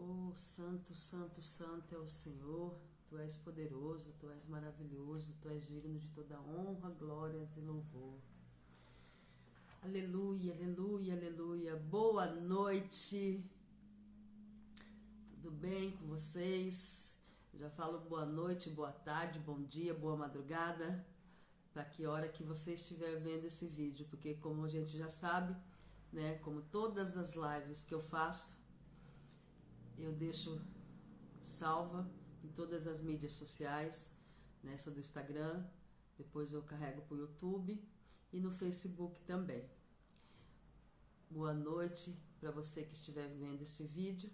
Oh, santo, santo, santo é o Senhor. Tu és poderoso, Tu és maravilhoso, Tu és digno de toda honra, glórias e louvor. Aleluia, aleluia, aleluia. Boa noite. Tudo bem com vocês? Eu já falo boa noite, boa tarde, bom dia, boa madrugada, para que hora que você estiver vendo esse vídeo, porque como a gente já sabe, né, como todas as lives que eu faço, eu deixo salva em todas as mídias sociais, nessa do Instagram, depois eu carrego para o YouTube e no Facebook também. Boa noite para você que estiver vendo esse vídeo.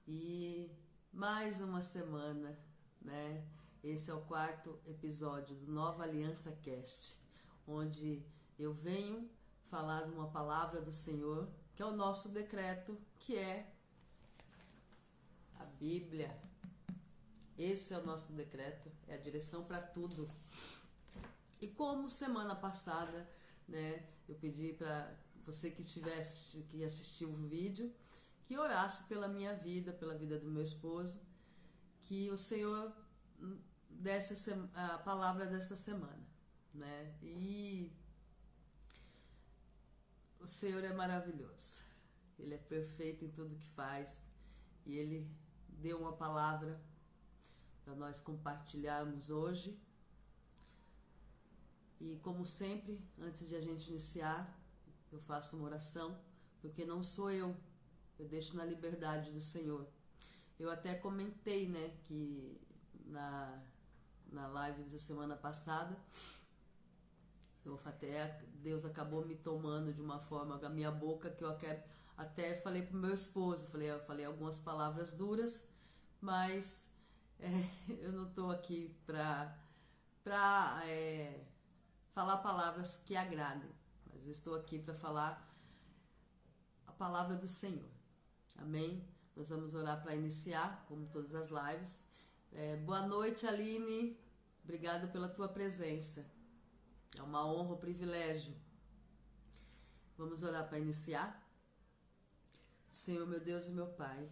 E mais uma semana, né? Esse é o 4º episódio do Nova Aliança Cast, onde eu venho falar uma palavra do Senhor, que é o nosso decreto, que é a Bíblia. Esse é o nosso decreto, é a direção para tudo. E como semana passada, né, eu pedi para você que assistiu o vídeo, que orasse pela minha vida, pela vida do meu esposo, que o Senhor desse a palavra desta semana, né? E o Senhor é maravilhoso, Ele é perfeito em tudo que faz, e Ele deu uma palavra para nós compartilharmos hoje. E como sempre, antes de a gente iniciar, eu faço uma oração, porque não sou eu deixo na liberdade do Senhor. Eu até comentei, né, que na live da semana passada, Deus acabou me tomando de uma forma a minha boca, que eu até falei pro meu esposo, eu falei algumas palavras duras, mas eu não estou aqui para falar palavras que agradem, mas eu estou aqui para falar a palavra do Senhor. Amém? Nós vamos orar para iniciar, como todas as lives. Boa noite, Aline. Obrigada pela tua presença. É uma honra, um privilégio. Vamos orar para iniciar? Senhor, meu Deus e meu Pai,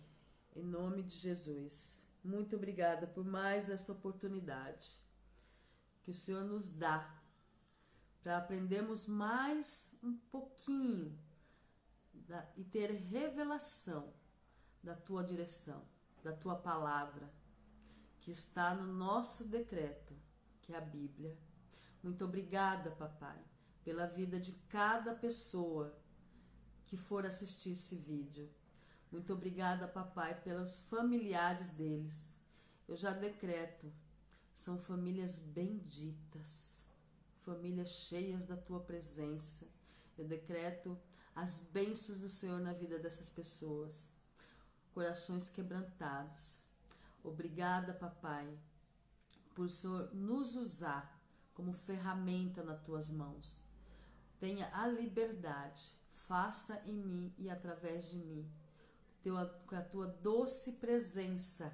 em nome de Jesus, muito obrigada por mais essa oportunidade que o Senhor nos dá para aprendermos mais um pouquinho e ter revelação da tua direção, da tua palavra, que está no nosso decreto, que é a Bíblia. Muito obrigada, papai, pela vida de cada pessoa que for assistir esse vídeo. Muito obrigada, papai, pelos familiares deles. Eu já decreto, são famílias benditas, famílias cheias da tua presença. Eu decreto as bênçãos do Senhor na vida dessas pessoas. Corações quebrantados. Obrigada, papai, por o Senhor nos usar como ferramenta nas tuas mãos. Tenha a liberdade, faça em mim e através de mim, com a tua doce presença,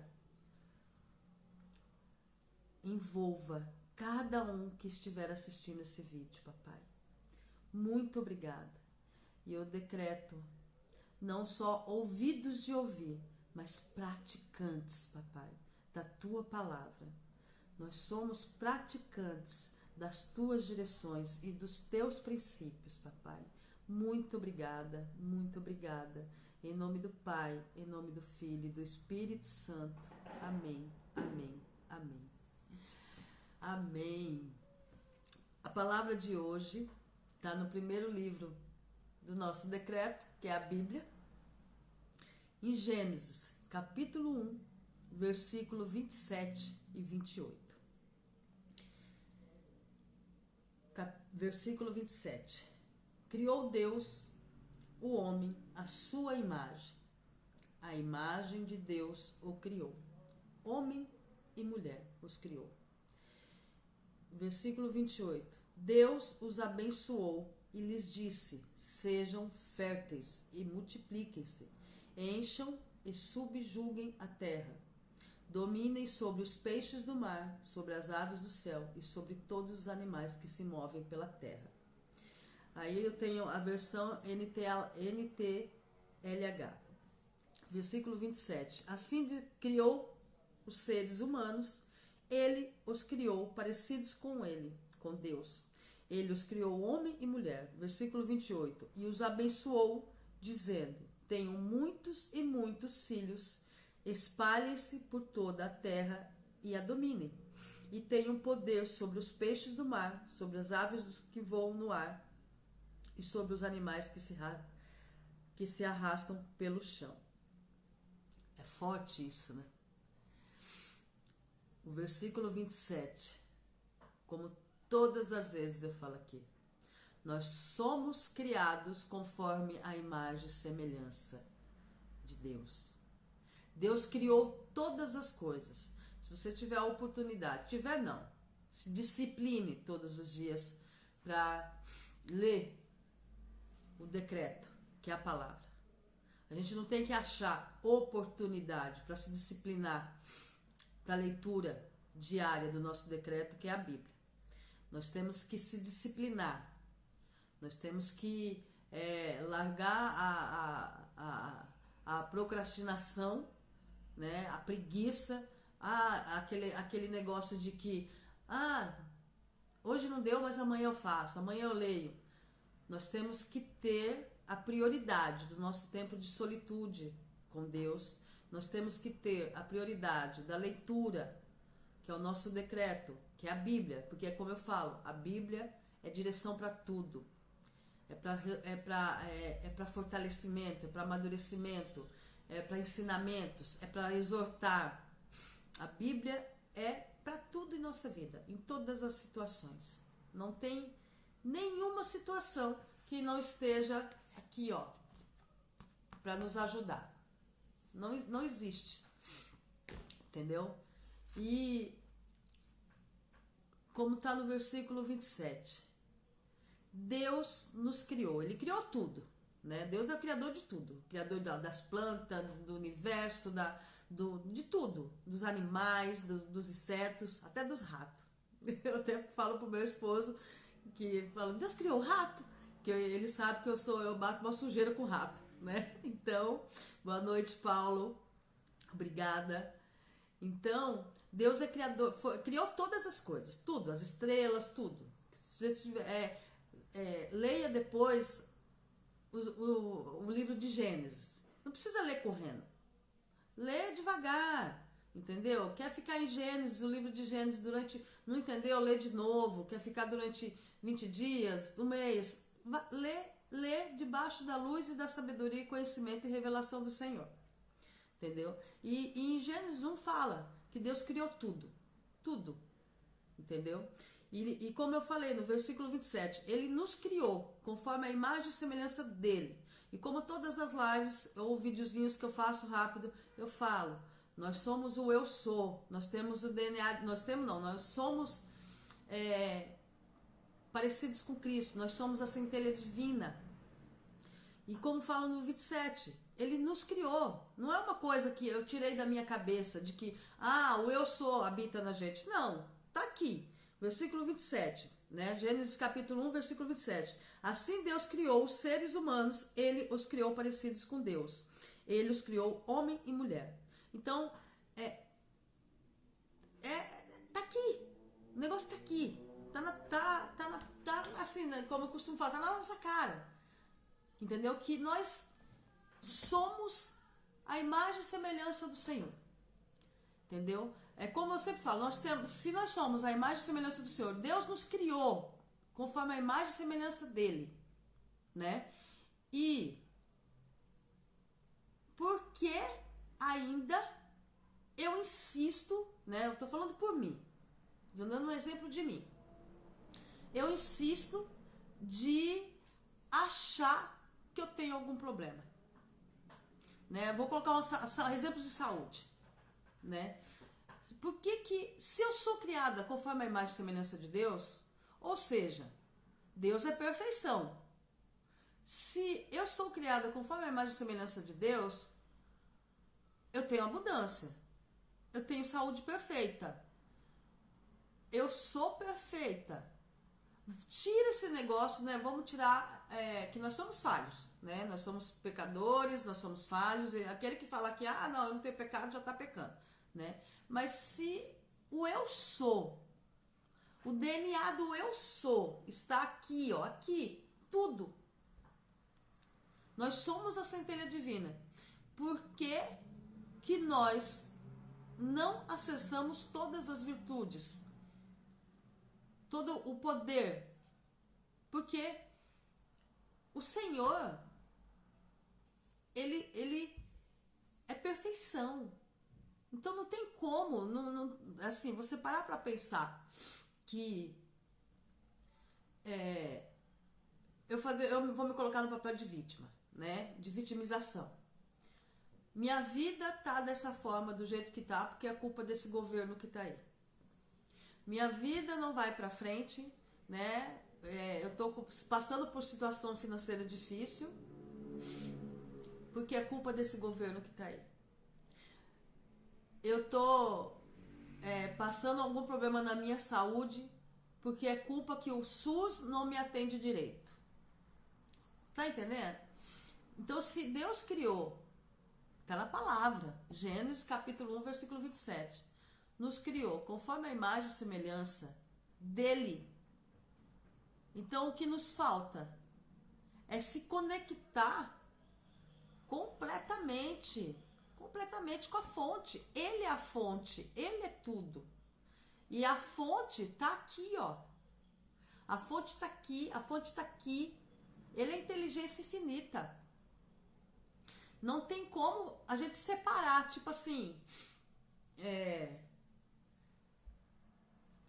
envolva cada um que estiver assistindo esse vídeo, papai. Muito obrigada. E eu decreto não só ouvidos de ouvir, mas praticantes, papai, da tua palavra. Nós somos praticantes das tuas direções e dos teus princípios, papai. Muito obrigada, muito obrigada. Em nome do Pai, em nome do Filho e do Espírito Santo. Amém, amém, amém. Amém. A palavra de hoje está no primeiro livro do nosso decreto, que é a Bíblia, em Gênesis, capítulo 1, versículo 27 e 28. Versículo 27. Criou Deus o homem à sua imagem. A imagem de Deus o criou. Homem e mulher os criou. Versículo 28. Deus os abençoou e lhes disse: sejam férteis e multipliquem-se, encham e subjuguem a terra, dominem sobre os peixes do mar, sobre as aves do céu e sobre todos os animais que se movem pela terra. Aí eu tenho a versão NTLH. versículo 27. Assim criou os seres humanos, ele os criou parecidos com ele, com Deus. Ele os criou homem e mulher. Versículo 28. E os abençoou, dizendo: tenham muitos e muitos filhos, espalhem-se por toda a terra e a dominem. E tenham poder sobre os peixes do mar, sobre as aves que voam no ar e sobre os animais que se arrastam pelo chão. É forte isso, né? O versículo 27, como todas as vezes eu falo aqui, nós somos criados conforme a imagem e semelhança de Deus. Deus criou todas as coisas. Se você tiver a oportunidade, tiver não, se discipline todos os dias para ler o decreto, que é a palavra. A gente não tem que achar oportunidade para se disciplinar para a leitura diária do nosso decreto, que é a Bíblia. Nós temos que se disciplinar. Nós temos que largar a procrastinação, né? A preguiça, aquele negócio de que hoje não deu, mas amanhã eu faço, amanhã eu leio. Nós temos que ter a prioridade do nosso tempo de solitude com Deus. Nós temos que ter a prioridade da leitura, que é o nosso decreto, que é a Bíblia, porque é como eu falo, a Bíblia é direção para tudo, é para fortalecimento, é para amadurecimento, é para ensinamentos, é para exortar. A Bíblia é para tudo em nossa vida, em todas as situações. Não tem nenhuma situação que não esteja aqui, para nos ajudar. Não existe, entendeu? E como está no versículo 27, Deus nos criou, Ele criou tudo, né? Deus é o criador de tudo, criador das plantas, do universo, de tudo, dos animais, dos insetos, até dos ratos. Eu até falo pro meu esposo, que fala, Deus criou o rato, que ele sabe que eu bato uma sujeira com o rato, né? Então, boa noite, Paulo, obrigada. Então, Deus é criador, criou todas as coisas, tudo, as estrelas, tudo. Se você tiver, leia depois o livro de Gênesis. Não precisa ler correndo. Lê devagar, entendeu? Quer ficar em Gênesis, o livro de Gênesis não entendeu? Lê de novo. Quer ficar durante 20 dias, um mês? Lê debaixo da luz e da sabedoria, conhecimento e revelação do Senhor. Entendeu? E em Gênesis 1 fala que Deus criou tudo. Tudo. Entendeu? E como eu falei no versículo 27, Ele nos criou conforme a imagem e semelhança dEle. E como todas as lives ou videozinhos que eu faço rápido, eu falo, nós somos o eu sou, nós temos o DNA, nós somos parecidos com Cristo, nós somos a centelha divina. E como fala no 27, Ele nos criou, não é uma coisa que eu tirei da minha cabeça, de que, o eu sou habita na gente. Não, tá aqui, versículo 27, né? Gênesis capítulo 1, versículo 27. Assim Deus criou os seres humanos, Ele os criou parecidos com Deus. Ele os criou homem e mulher. Então, tá aqui, o negócio tá aqui, tá assim, né? Como eu costumo falar, tá na nossa cara. Entendeu? Que nós somos a imagem e semelhança do Senhor. Entendeu? É como eu sempre falo, se nós somos a imagem e semelhança do Senhor, Deus nos criou conforme a imagem e semelhança dele, né? E por que ainda eu insisto, né? Eu tô falando por mim, dando um exemplo de mim. Eu insisto de achar que eu tenho algum problema, né? Vou colocar exemplos de saúde, né? Por que se eu sou criada conforme a imagem e semelhança de Deus, ou seja, Deus é perfeição. Se eu sou criada conforme a imagem e semelhança de Deus, eu tenho abundância, eu tenho saúde perfeita, eu sou perfeita. Tira esse negócio, né? Vamos tirar que nós somos falhos, né? Nós somos pecadores, nós somos falhos. E aquele que fala que, não, eu não tenho pecado, já está pecando, né? Mas se o eu sou, o DNA do eu sou está aqui, ó, aqui, tudo. Nós somos a centelha divina. Por que nós não acessamos todas as virtudes? Todo o poder? Porque o Senhor, ele é perfeição. Então não tem como, assim, você parar para pensar que eu vou me colocar no papel de vítima, né? De vitimização. Minha vida tá dessa forma, do jeito que tá, porque é culpa desse governo que tá aí. Minha vida não vai para frente, né? Eu tô passando por situação financeira difícil, porque é culpa desse governo que tá aí. Eu tô passando algum problema na minha saúde, porque é culpa que o SUS não me atende direito. Tá entendendo? Então, se Deus criou, tá na palavra, Gênesis capítulo 1, versículo 27, nos criou conforme a imagem e semelhança dele. Então, o que nos falta é se conectar completamente com a fonte. Ele é a fonte, ele é tudo. E a fonte tá aqui, ó. A fonte tá aqui, a fonte tá aqui. Ele é inteligência infinita. Não tem como a gente separar, tipo assim,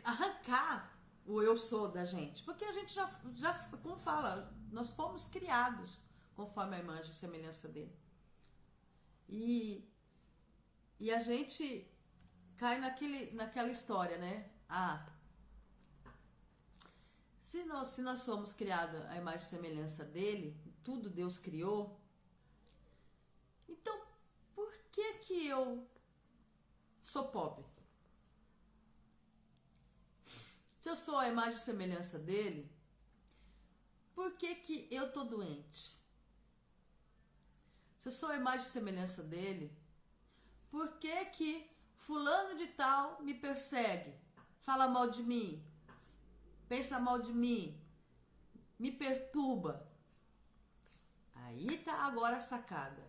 arrancar o eu sou da gente. Porque a gente já, como fala, nós fomos criados conforme a imagem e semelhança dele. E a gente cai naquela história, né? Se nós somos criados à imagem e semelhança dele, tudo Deus criou, então por que eu sou pobre? Se eu sou a imagem e semelhança dele, por que eu tô doente? Se eu sou a imagem e semelhança dele, por que fulano de tal me persegue? Fala mal de mim? Pensa mal de mim? Me perturba? Aí tá agora a sacada.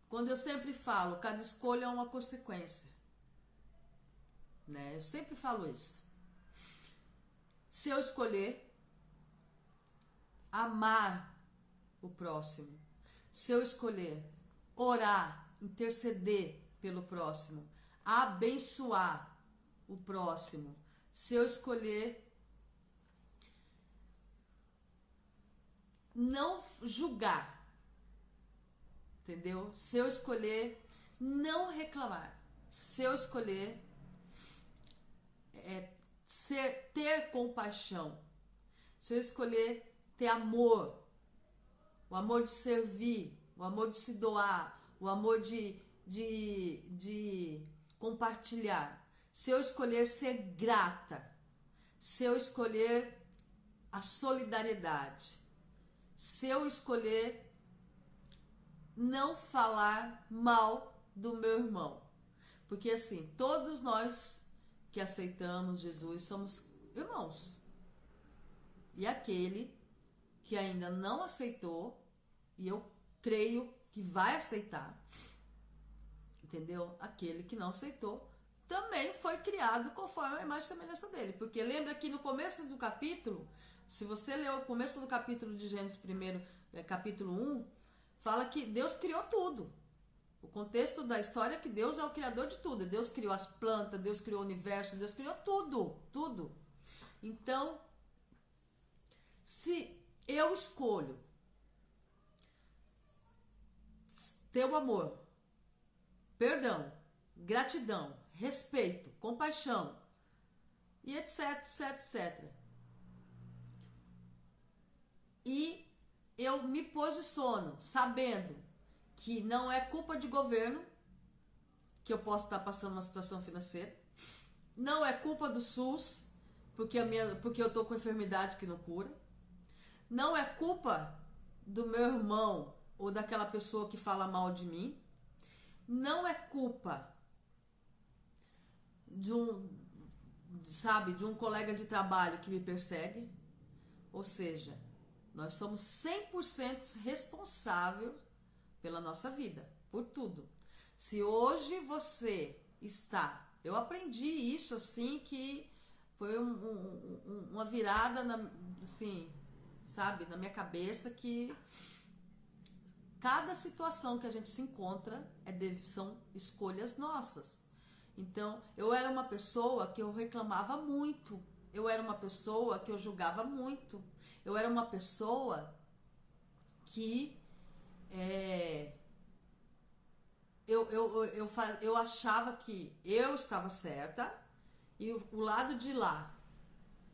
Quando eu sempre falo, cada escolha é uma consequência. Né? Eu sempre falo isso. Se eu escolher amar o próximo, se eu escolher orar, interceder pelo próximo, abençoar o próximo, se eu escolher não julgar, entendeu? Se eu escolher não reclamar, se eu escolher ter compaixão, se eu escolher ter amor, o amor de servir, o amor de se doar, o amor de compartilhar, se eu escolher ser grata, se eu escolher a solidariedade, se eu escolher não falar mal do meu irmão, porque assim, todos nós que aceitamos Jesus somos irmãos, e aquele que ainda não aceitou, e eu creio que vai aceitar, entendeu? Aquele que não aceitou também foi criado conforme a imagem e semelhança dele, porque lembra que no começo do capítulo, se você ler o começo do capítulo de Gênesis primeiro, capítulo 1, fala que Deus criou tudo. O contexto da história é que Deus é o criador de tudo. Deus criou as plantas, Deus criou o universo, Deus criou tudo, tudo. Então, se eu escolho ter o amor, perdão, gratidão, respeito, compaixão e etc, etc, etc. E eu me posiciono sabendo que não é culpa de governo que eu posso estar passando uma situação financeira, não é culpa do SUS porque eu estou com enfermidade que não cura, não é culpa do meu irmão ou daquela pessoa que fala mal de mim. Não é culpa de um colega de trabalho que me persegue. Ou seja, nós somos 100% responsáveis pela nossa vida, por tudo. Se hoje você está... Eu aprendi isso assim, que foi uma virada, assim, sabe, na minha cabeça, que cada situação que a gente se encontra são escolhas nossas. Então, eu era uma pessoa que eu reclamava muito. Eu era uma pessoa que eu julgava muito. Eu era uma pessoa que eu achava que eu estava certa e o lado de lá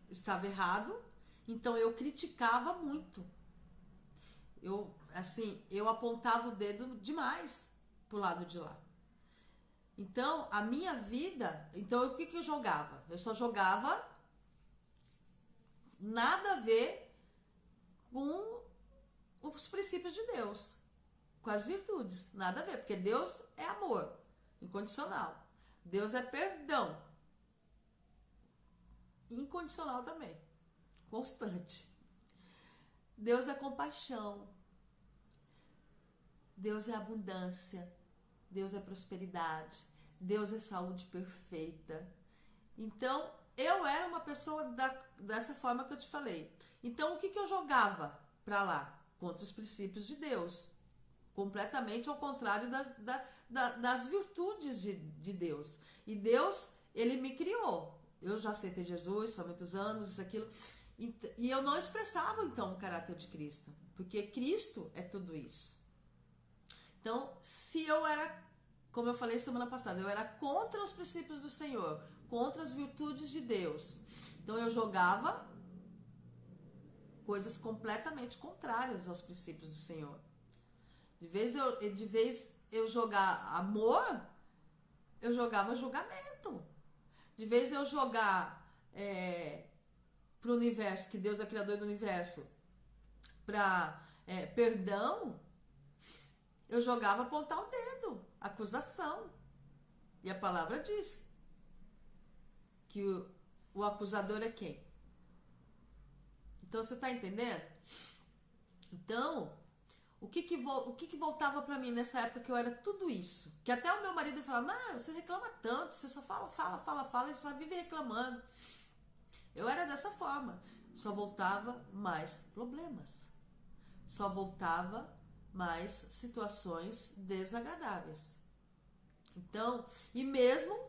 estava errado. Então, eu criticava muito. Eu apontava o dedo demais pro lado de lá. Então, a minha vida... Então, o que eu jogava? Eu só jogava nada a ver com os princípios de Deus, com as virtudes. Nada a ver, porque Deus é amor incondicional. Deus é perdão incondicional também, constante. Deus é compaixão. Deus é abundância. Deus é prosperidade. Deus é saúde perfeita. Então, eu era uma pessoa dessa forma que eu te falei. Então, o que eu jogava pra lá? Contra os princípios de Deus. Completamente ao contrário das virtudes de Deus. E Deus, Ele me criou. Eu já aceitei Jesus há muitos anos, isso, aquilo. E eu não expressava, então, o caráter de Cristo. Porque Cristo é tudo isso. Então, se eu era, como eu falei semana passada, eu era contra os princípios do Senhor, contra as virtudes de Deus. Então, eu jogava coisas completamente contrárias aos princípios do Senhor. De vez eu jogar amor, eu jogava julgamento. De vez eu jogar para o universo, que Deus é criador do universo, para perdão, eu jogava apontar o dedo, acusação. E a palavra diz que o acusador é quem? Então, você está entendendo? Então, o que voltava para mim nessa época que eu era tudo isso? Que até o meu marido falava, mas você reclama tanto, você só fala, e só vive reclamando. Eu era dessa forma. Só voltava mais problemas. Só voltava mais situações desagradáveis. Então, e mesmo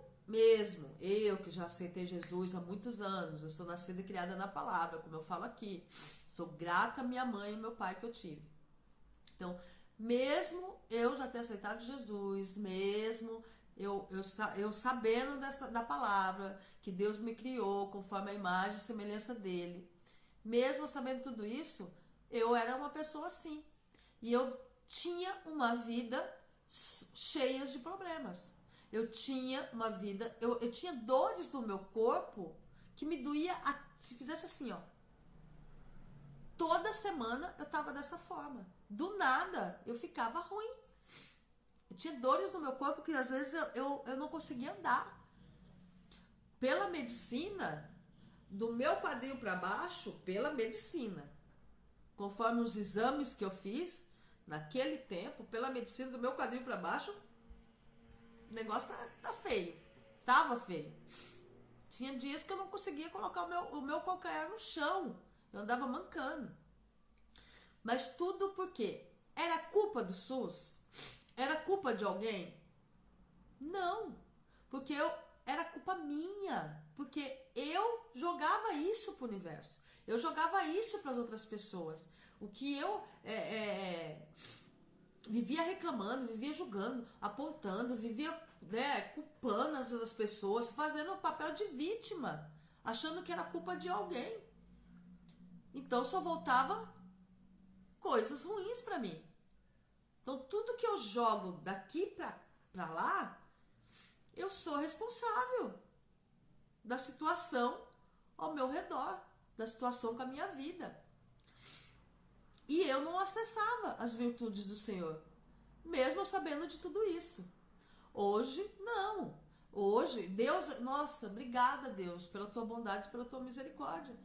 eu que já aceitei Jesus há muitos anos, eu sou nascida e criada na palavra, como eu falo aqui, sou grata à minha mãe e meu pai que eu tive. Então, mesmo eu já ter aceitado Jesus, mesmo eu sabendo da palavra, que Deus me criou conforme a imagem e semelhança dele, mesmo sabendo tudo isso, eu era uma pessoa assim. E eu tinha uma vida cheia de problemas. Eu tinha uma vida... Eu tinha dores no meu corpo que me doía... Se fizesse assim, ó. Toda semana eu tava dessa forma. Do nada, eu ficava ruim. Eu tinha dores no meu corpo que às vezes eu não conseguia andar. Pela medicina, do meu quadril para baixo, pela medicina. Conforme os exames que eu fiz... Naquele tempo, pela medicina do meu quadril para baixo, o negócio tá feio. Tava feio. Tinha dias que eu não conseguia colocar o meu calcanhar no chão. Eu andava mancando. Mas tudo porque era culpa do SUS? Era culpa de alguém? Não. Porque era culpa minha. Porque eu jogava isso pro universo. Eu jogava isso para as outras pessoas. O que eu vivia reclamando, vivia julgando, apontando, vivia culpando as outras pessoas, fazendo o papel de vítima, achando que era culpa de alguém. Então só voltava coisas ruins para mim. Então tudo que eu jogo daqui para lá, eu sou responsável da situação ao meu redor, da situação com a minha vida. E eu não acessava as virtudes do Senhor, mesmo eu sabendo de tudo isso. Hoje, não. Hoje, Deus, nossa, obrigada, Deus, pela tua bondade, pela tua misericórdia,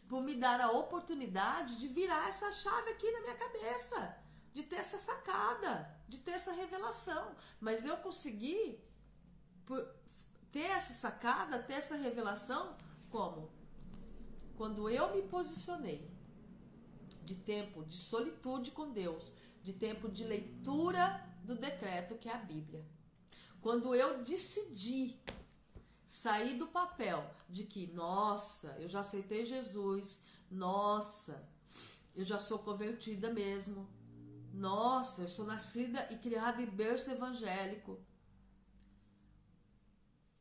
por me dar a oportunidade de virar essa chave aqui na minha cabeça, de ter essa sacada, de ter essa revelação. Mas eu consegui ter essa sacada, ter essa revelação, como? Quando eu me posicionei de tempo de solitude com Deus, de tempo de leitura do decreto que é a Bíblia. Quando eu decidi sair do papel de que, nossa, eu já aceitei Jesus, nossa, eu já sou convertida mesmo, nossa, eu sou nascida e criada em berço evangélico.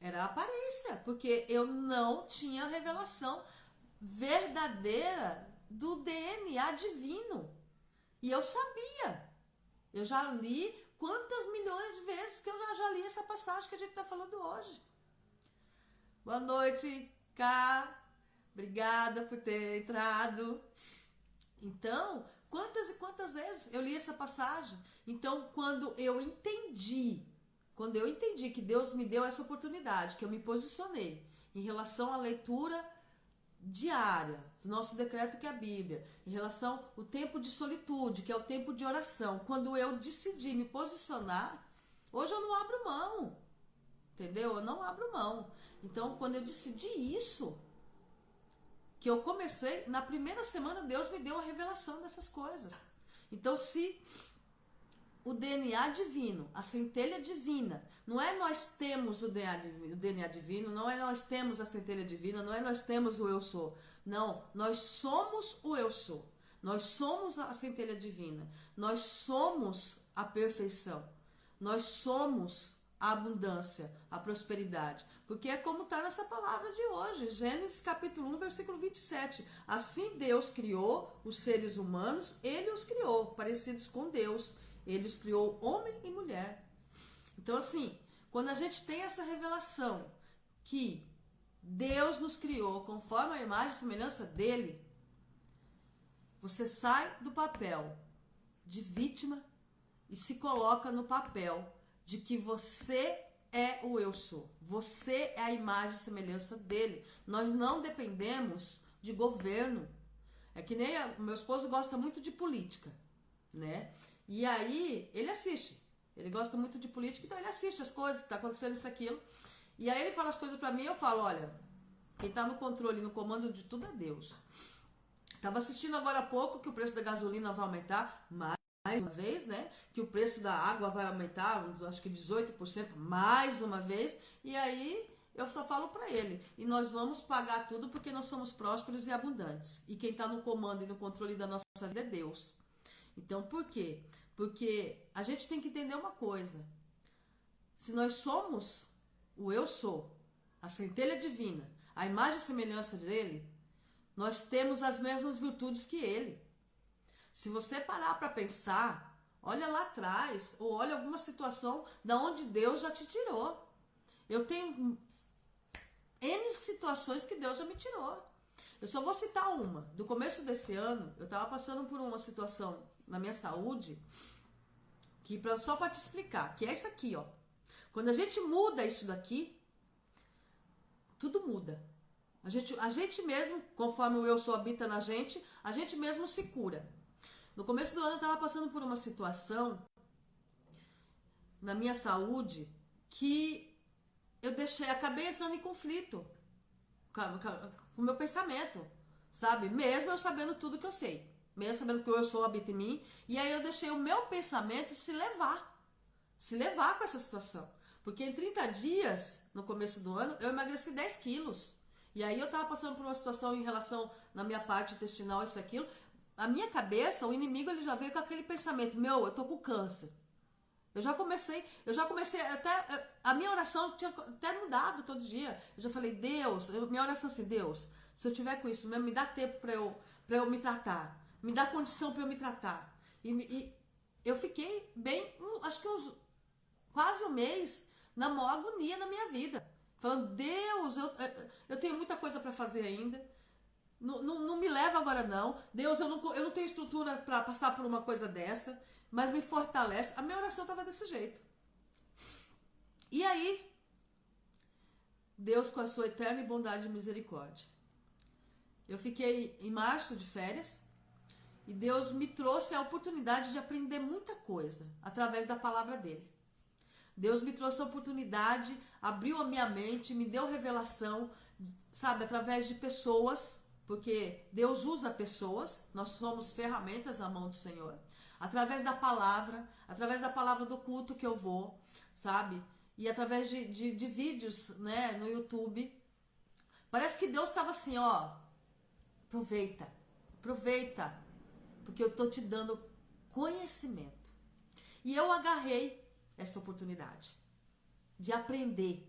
Era a aparência, porque eu não tinha a revelação verdadeira do DNA divino. E eu sabia. Eu já li quantas milhões de vezes que eu já li essa passagem que a gente está falando hoje. Boa noite, Cá. Obrigada por ter entrado. Então, quantas e quantas vezes eu li essa passagem? Então, quando eu entendi que Deus me deu essa oportunidade, que eu me posicionei em relação à leitura diária do nosso decreto que é a Bíblia, em relação ao tempo de solitude, que é o tempo de oração, quando eu decidi me posicionar, hoje eu não abro mão, entendeu? Eu não abro mão. Então, quando eu decidi isso, que eu comecei, na primeira semana Deus me deu a revelação dessas coisas. Então, se o DNA divino, a centelha divina, não é nós temos o DNA divino, não é nós temos a centelha divina, não é nós temos o eu sou. Não, nós somos o eu sou. Nós somos a centelha divina. Nós somos a perfeição. Nós somos a abundância, a prosperidade. Porque é como está nessa palavra de hoje, Gênesis capítulo 1, versículo 27. Assim Deus criou os seres humanos, Ele os criou, parecidos com Deus. Ele os criou homem e mulher. Então, assim, quando a gente tem essa revelação que Deus nos criou conforme a imagem e semelhança dele, você sai do papel de vítima e se coloca no papel de que você é o eu sou. Você é a imagem e semelhança dele. Nós não dependemos de governo. É que nem o meu esposo gosta muito de política, né? E aí, ele assiste. Ele gosta muito de política, então ele assiste as coisas, que tá acontecendo isso, aquilo. E aí ele fala as coisas pra mim e eu falo, olha, quem tá no controle, no comando de tudo é Deus. Tava assistindo agora há pouco que o preço da gasolina vai aumentar mais uma vez, né? Que o preço da água vai aumentar, acho que 18% mais uma vez. E aí eu só falo pra ele, e nós vamos pagar tudo porque nós somos prósperos e abundantes. E quem tá no comando e no controle da nossa vida é Deus. Então, por quê? Porque a gente tem que entender uma coisa. Se nós somos o eu sou, a centelha divina, a imagem e semelhança dele, nós temos as mesmas virtudes que ele. Se você parar para pensar, olha lá atrás, ou olha alguma situação da onde Deus já te tirou. Eu tenho N situações que Deus já me tirou. Eu só vou citar uma. Do começo desse ano, eu estava passando por uma situação na minha saúde, que só para te explicar, que é isso aqui, ó. Quando a gente muda isso daqui, tudo muda. A gente mesmo, conforme o eu sou habita na gente, a gente mesmo se cura. No começo do ano eu estava passando por uma situação na minha saúde que eu acabei entrando em conflito com o meu pensamento, sabe? Mesmo eu sabendo tudo que eu sei. Mesmo sabendo que o eu sou habita em mim. E aí eu deixei o meu pensamento se levar com essa situação. Porque em 30 dias, no começo do ano, eu emagreci 10 quilos. E aí eu tava passando por uma situação em relação na minha parte intestinal, isso, aquilo. A minha cabeça, o inimigo, ele já veio com aquele pensamento, eu tô com câncer. Eu já comecei até, a minha oração tinha até mudado todo dia. Eu já falei, Deus, minha oração assim, Deus, se eu tiver com isso mesmo, me dá tempo pra eu me tratar. Me dá condição para eu me tratar. E eu fiquei bem, acho que quase um mês, na maior agonia na minha vida. Falando, Deus, eu tenho muita coisa para fazer ainda. Não me leva agora não. Deus, eu não tenho estrutura para passar por uma coisa dessa, mas me fortalece. A minha oração estava desse jeito. E aí, Deus, com a sua eterna bondade e misericórdia, eu fiquei em março de férias e Deus me trouxe a oportunidade de aprender muita coisa através da palavra dele. Deus me trouxe a oportunidade, abriu a minha mente, me deu revelação, sabe, através de pessoas, porque Deus usa pessoas, nós somos ferramentas na mão do Senhor, através da palavra do culto que eu vou, sabe, e através de vídeos, né, no YouTube. Parece que Deus estava assim, ó, aproveita, porque eu tô te dando conhecimento. E eu agarrei essa oportunidade de aprender.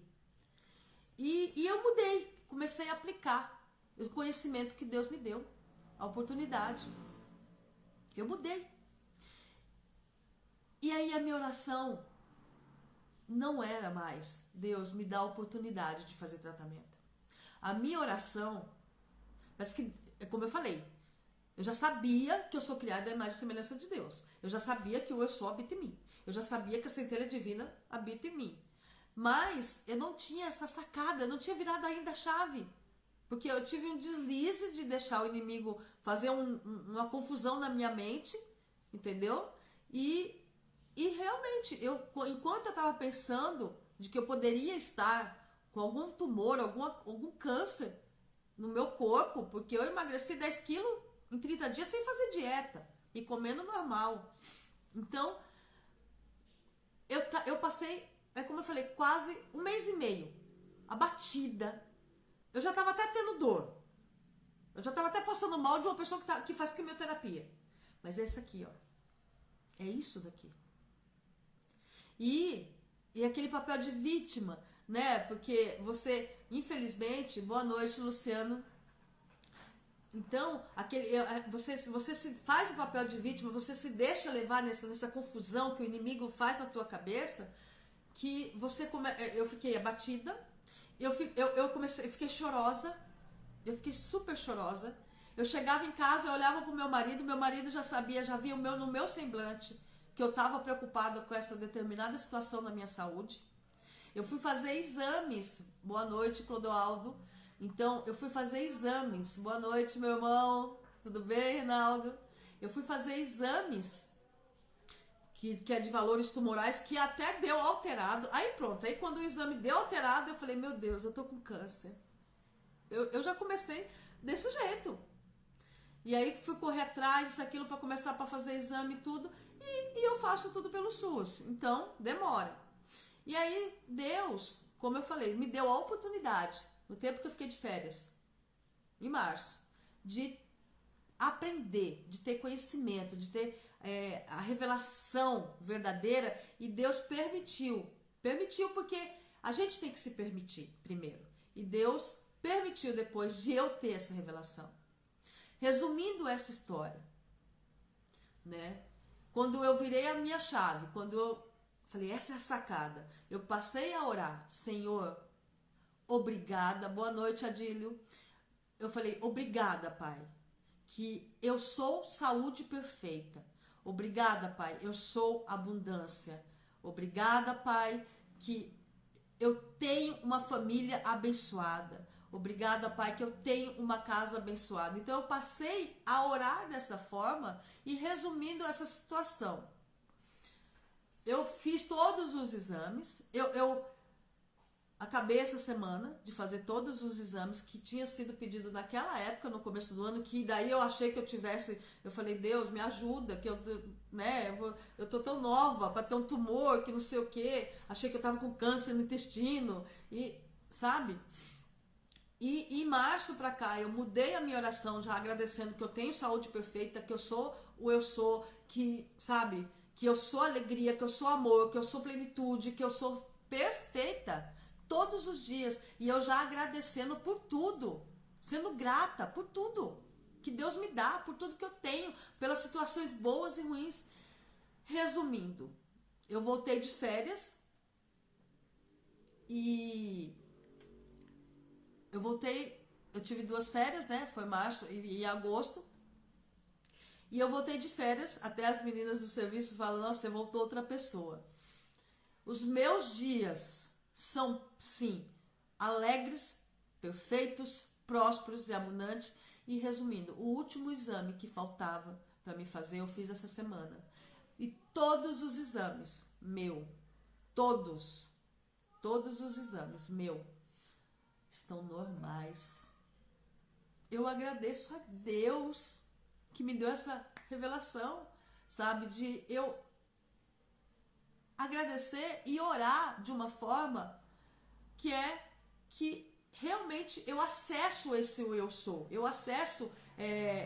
E eu mudei, comecei a aplicar o conhecimento que Deus me deu, a oportunidade. Eu mudei. E aí a minha oração não era mais, Deus me dá a oportunidade de fazer tratamento. A minha oração, parece que, é como eu falei, eu já sabia que eu sou criada à imagem e semelhança de Deus. Eu já sabia que o eu sou habita em mim. Eu já sabia que a centelha divina habita em mim. Mas eu não tinha essa sacada, eu não tinha virado ainda a chave. Porque eu tive um deslize de deixar o inimigo fazer uma confusão na minha mente, entendeu? E realmente, enquanto eu estava pensando de que eu poderia estar com algum tumor, algum câncer no meu corpo, porque eu emagreci 10 quilos em 30 dias sem fazer dieta e comendo normal. Então, eu passei, como eu falei, quase um mês e meio abatida. Eu já estava até tendo dor. Eu já estava até passando mal de uma pessoa que faz quimioterapia. Mas é isso aqui, ó. É isso daqui. E aquele papel de vítima, né? Porque você, infelizmente, boa noite, Luciano. Então, você se faz o papel de vítima, você se deixa levar nessa confusão que o inimigo faz na tua cabeça, que eu fiquei abatida, eu fiquei chorosa, eu fiquei super chorosa. Eu chegava em casa, eu olhava pro meu marido já sabia, já via no meu semblante que eu estava preocupada com essa determinada situação na minha saúde. Eu fui fazer exames. Boa noite, Clodoaldo. Então, eu fui fazer exames. Boa noite, meu irmão. Tudo bem, Reinaldo? Eu fui fazer exames, que é de valores tumorais, que até deu alterado. Aí pronto, aí quando o exame deu alterado, eu falei, meu Deus, eu tô com câncer. Eu já comecei desse jeito. E aí fui correr atrás disso, aquilo, para começar para fazer exame e tudo. E eu faço tudo pelo SUS. Então, demora. E aí, Deus, como eu falei, me deu a oportunidade, no tempo que eu fiquei de férias, em março, de aprender, de ter conhecimento, de ter a revelação verdadeira. E Deus permitiu porque a gente tem que se permitir primeiro. E Deus permitiu depois de eu ter essa revelação. Resumindo essa história, né? Quando eu virei a minha chave, quando eu falei, essa é a sacada, eu passei a orar, Senhor, obrigada, boa noite, Adílio. Eu falei, obrigada, Pai, que eu sou saúde perfeita. Obrigada, Pai, eu sou abundância. Obrigada, Pai, que eu tenho uma família abençoada. Obrigada, Pai, que eu tenho uma casa abençoada. Então eu passei a orar dessa forma. E resumindo essa situação, eu fiz todos os exames. Eu acabei essa semana de fazer todos os exames que tinha sido pedido naquela época, no começo do ano, que daí eu achei que eu falei, Deus, me ajuda, que eu tô tão nova para ter um tumor, que não sei o quê. Achei que eu tava com câncer no intestino, e sabe? E em março pra cá, eu mudei a minha oração, já agradecendo que eu tenho saúde perfeita, que eu sou o eu sou, que, sabe, que eu sou alegria, que eu sou amor, que eu sou plenitude, que eu sou perfeita todos os dias. E eu já agradecendo por tudo, sendo grata por tudo que Deus me dá, por tudo que eu tenho, pelas situações boas e ruins. Resumindo, eu voltei de férias e eu voltei eu tive 2 férias, né? Foi março e agosto. E eu voltei de férias, até as meninas do serviço falam, nossa, você voltou outra pessoa. Os meus dias são, sim, alegres, perfeitos, prósperos e abundantes. E resumindo, o último exame que faltava para me fazer, eu fiz essa semana. E todos os exames, todos os exames, estão normais. Eu agradeço a Deus que me deu essa revelação, sabe? De eu agradecer e orar de uma forma que é que realmente eu acesso esse eu sou, eu acesso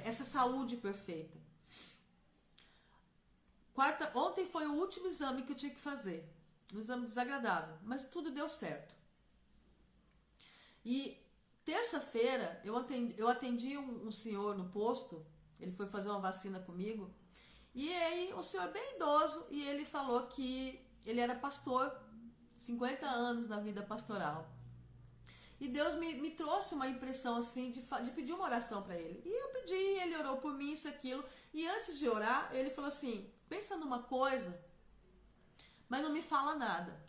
essa saúde perfeita. Ontem foi o último exame que eu tinha que fazer, um exame desagradável, mas tudo deu certo. E terça-feira eu atendi um senhor no posto, ele foi fazer uma vacina comigo, e aí o senhor bem idoso, e ele falou que ele era pastor, 50 anos na vida pastoral. E Deus me trouxe uma impressão assim de pedir uma oração para ele. E eu pedi, ele orou por mim, isso, aquilo. E antes de orar, ele falou assim, pensa numa coisa, mas não me fala nada.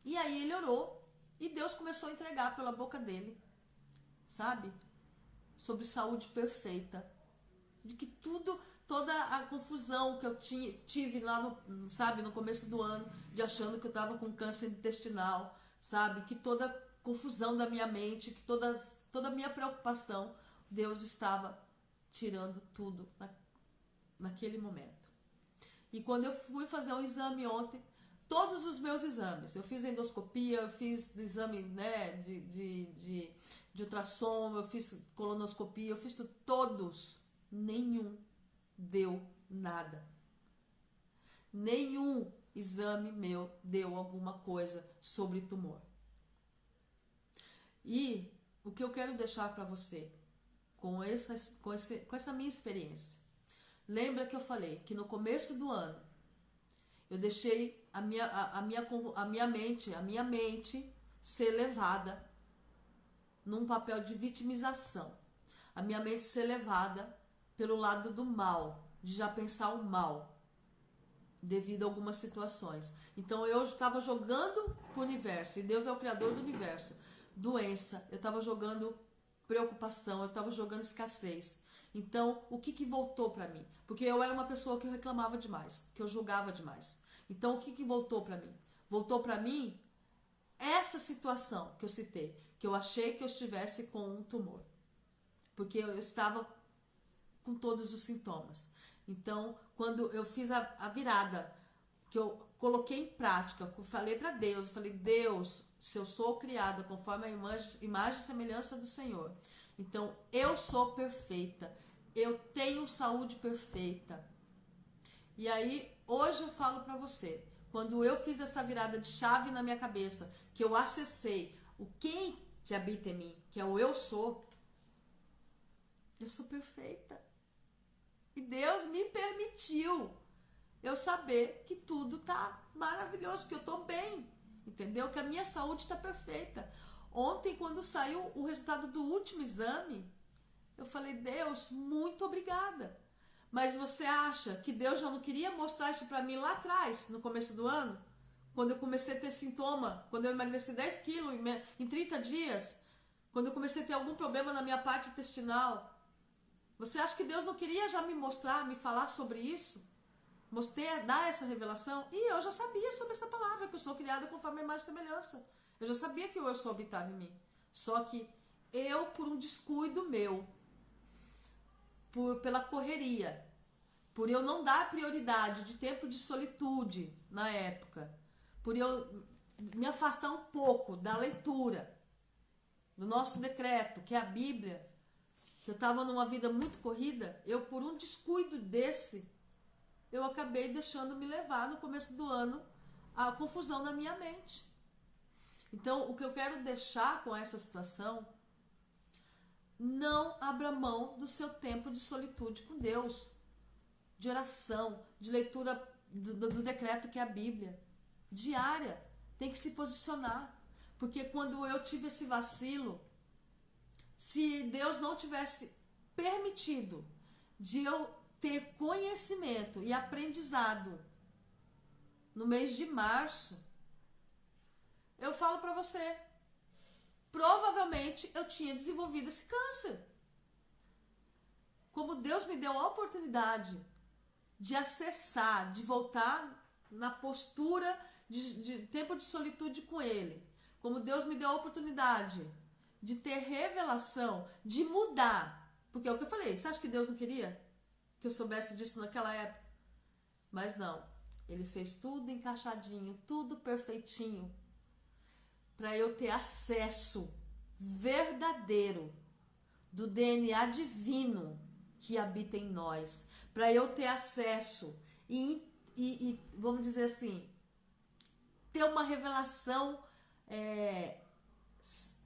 E aí ele orou, e Deus começou a entregar pela boca dele, sabe? Sobre saúde perfeita. De que toda a confusão que eu tive lá no começo do ano, de achando que eu estava com câncer intestinal, sabe? Que toda confusão da minha mente, que toda a minha preocupação, Deus estava tirando tudo naquele momento. E quando eu fui fazer um exame ontem, todos os meus exames, eu fiz endoscopia, eu fiz exame, né, de ultrassom, eu fiz colonoscopia, eu fiz todos, nenhum deu nada. Nenhum exame meu deu alguma coisa sobre tumor. E o que eu quero deixar para você, com essa minha experiência, lembra que eu falei que no começo do ano, eu deixei a minha mente ser levada num papel de vitimização. A minha mente ser levada pelo lado do mal, de já pensar o mal, devido a algumas situações. Então eu estava jogando para o universo, e Deus é o criador do universo, doença, eu estava jogando preocupação, eu estava jogando escassez. Então, o que voltou para mim? Porque eu era uma pessoa que eu reclamava demais, que eu julgava demais. Então, o que voltou para mim? Voltou para mim essa situação que eu citei, que eu achei que eu estivesse com um tumor. Porque eu estava com todos os sintomas. Então, quando eu fiz a virada, que eu coloquei em prática, eu falei para Deus, eu falei, Deus, se eu sou criada conforme a imagem e semelhança do Senhor, então eu sou perfeita, eu tenho saúde perfeita. E aí, hoje eu falo para você, quando eu fiz essa virada de chave na minha cabeça, que eu acessei o quem que habita em mim, que é o eu sou perfeita. E Deus me permitiu eu saber que tudo tá maravilhoso, que eu tô bem, entendeu? Que a minha saúde está perfeita. Ontem, quando saiu o resultado do último exame, eu falei, Deus, muito obrigada. Mas você acha que Deus já não queria mostrar isso para mim lá atrás, no começo do ano? Quando eu comecei a ter sintoma, quando eu emagreci 10 quilos em 30 dias, quando eu comecei a ter algum problema na minha parte intestinal, você acha que Deus não queria já me mostrar, me falar sobre isso? Dar essa revelação? E eu já sabia sobre essa palavra, que eu sou criada conforme a imagem e semelhança. Eu já sabia que o eu sou habitava em mim. Só que eu, por um descuido meu, pela correria, por eu não dar prioridade de tempo de solitude na época, por eu me afastar um pouco da leitura do nosso decreto, que é a Bíblia, que eu estava numa vida muito corrida, eu, por um descuido desse, eu acabei deixando me levar no começo do ano a confusão na minha mente. Então, o que eu quero deixar com essa situação, não abra mão do seu tempo de solitude com Deus, de oração, de leitura do decreto que é a Bíblia, diária, tem que se posicionar, porque quando eu tive esse vacilo, se Deus não tivesse permitido de eu ter conhecimento e aprendizado no mês de março, eu falo para você, provavelmente eu tinha desenvolvido esse câncer. Como Deus me deu a oportunidade de acessar, de voltar na postura de tempo de solitude com Ele, como Deus me deu a oportunidade de ter revelação, de mudar, porque é o que eu falei, você acha que Deus não queria que eu soubesse disso naquela época? Mas não, Ele fez tudo encaixadinho, tudo perfeitinho, para eu ter acesso verdadeiro do DNA divino que habita em nós, para eu ter acesso e, vamos dizer assim, ter uma revelação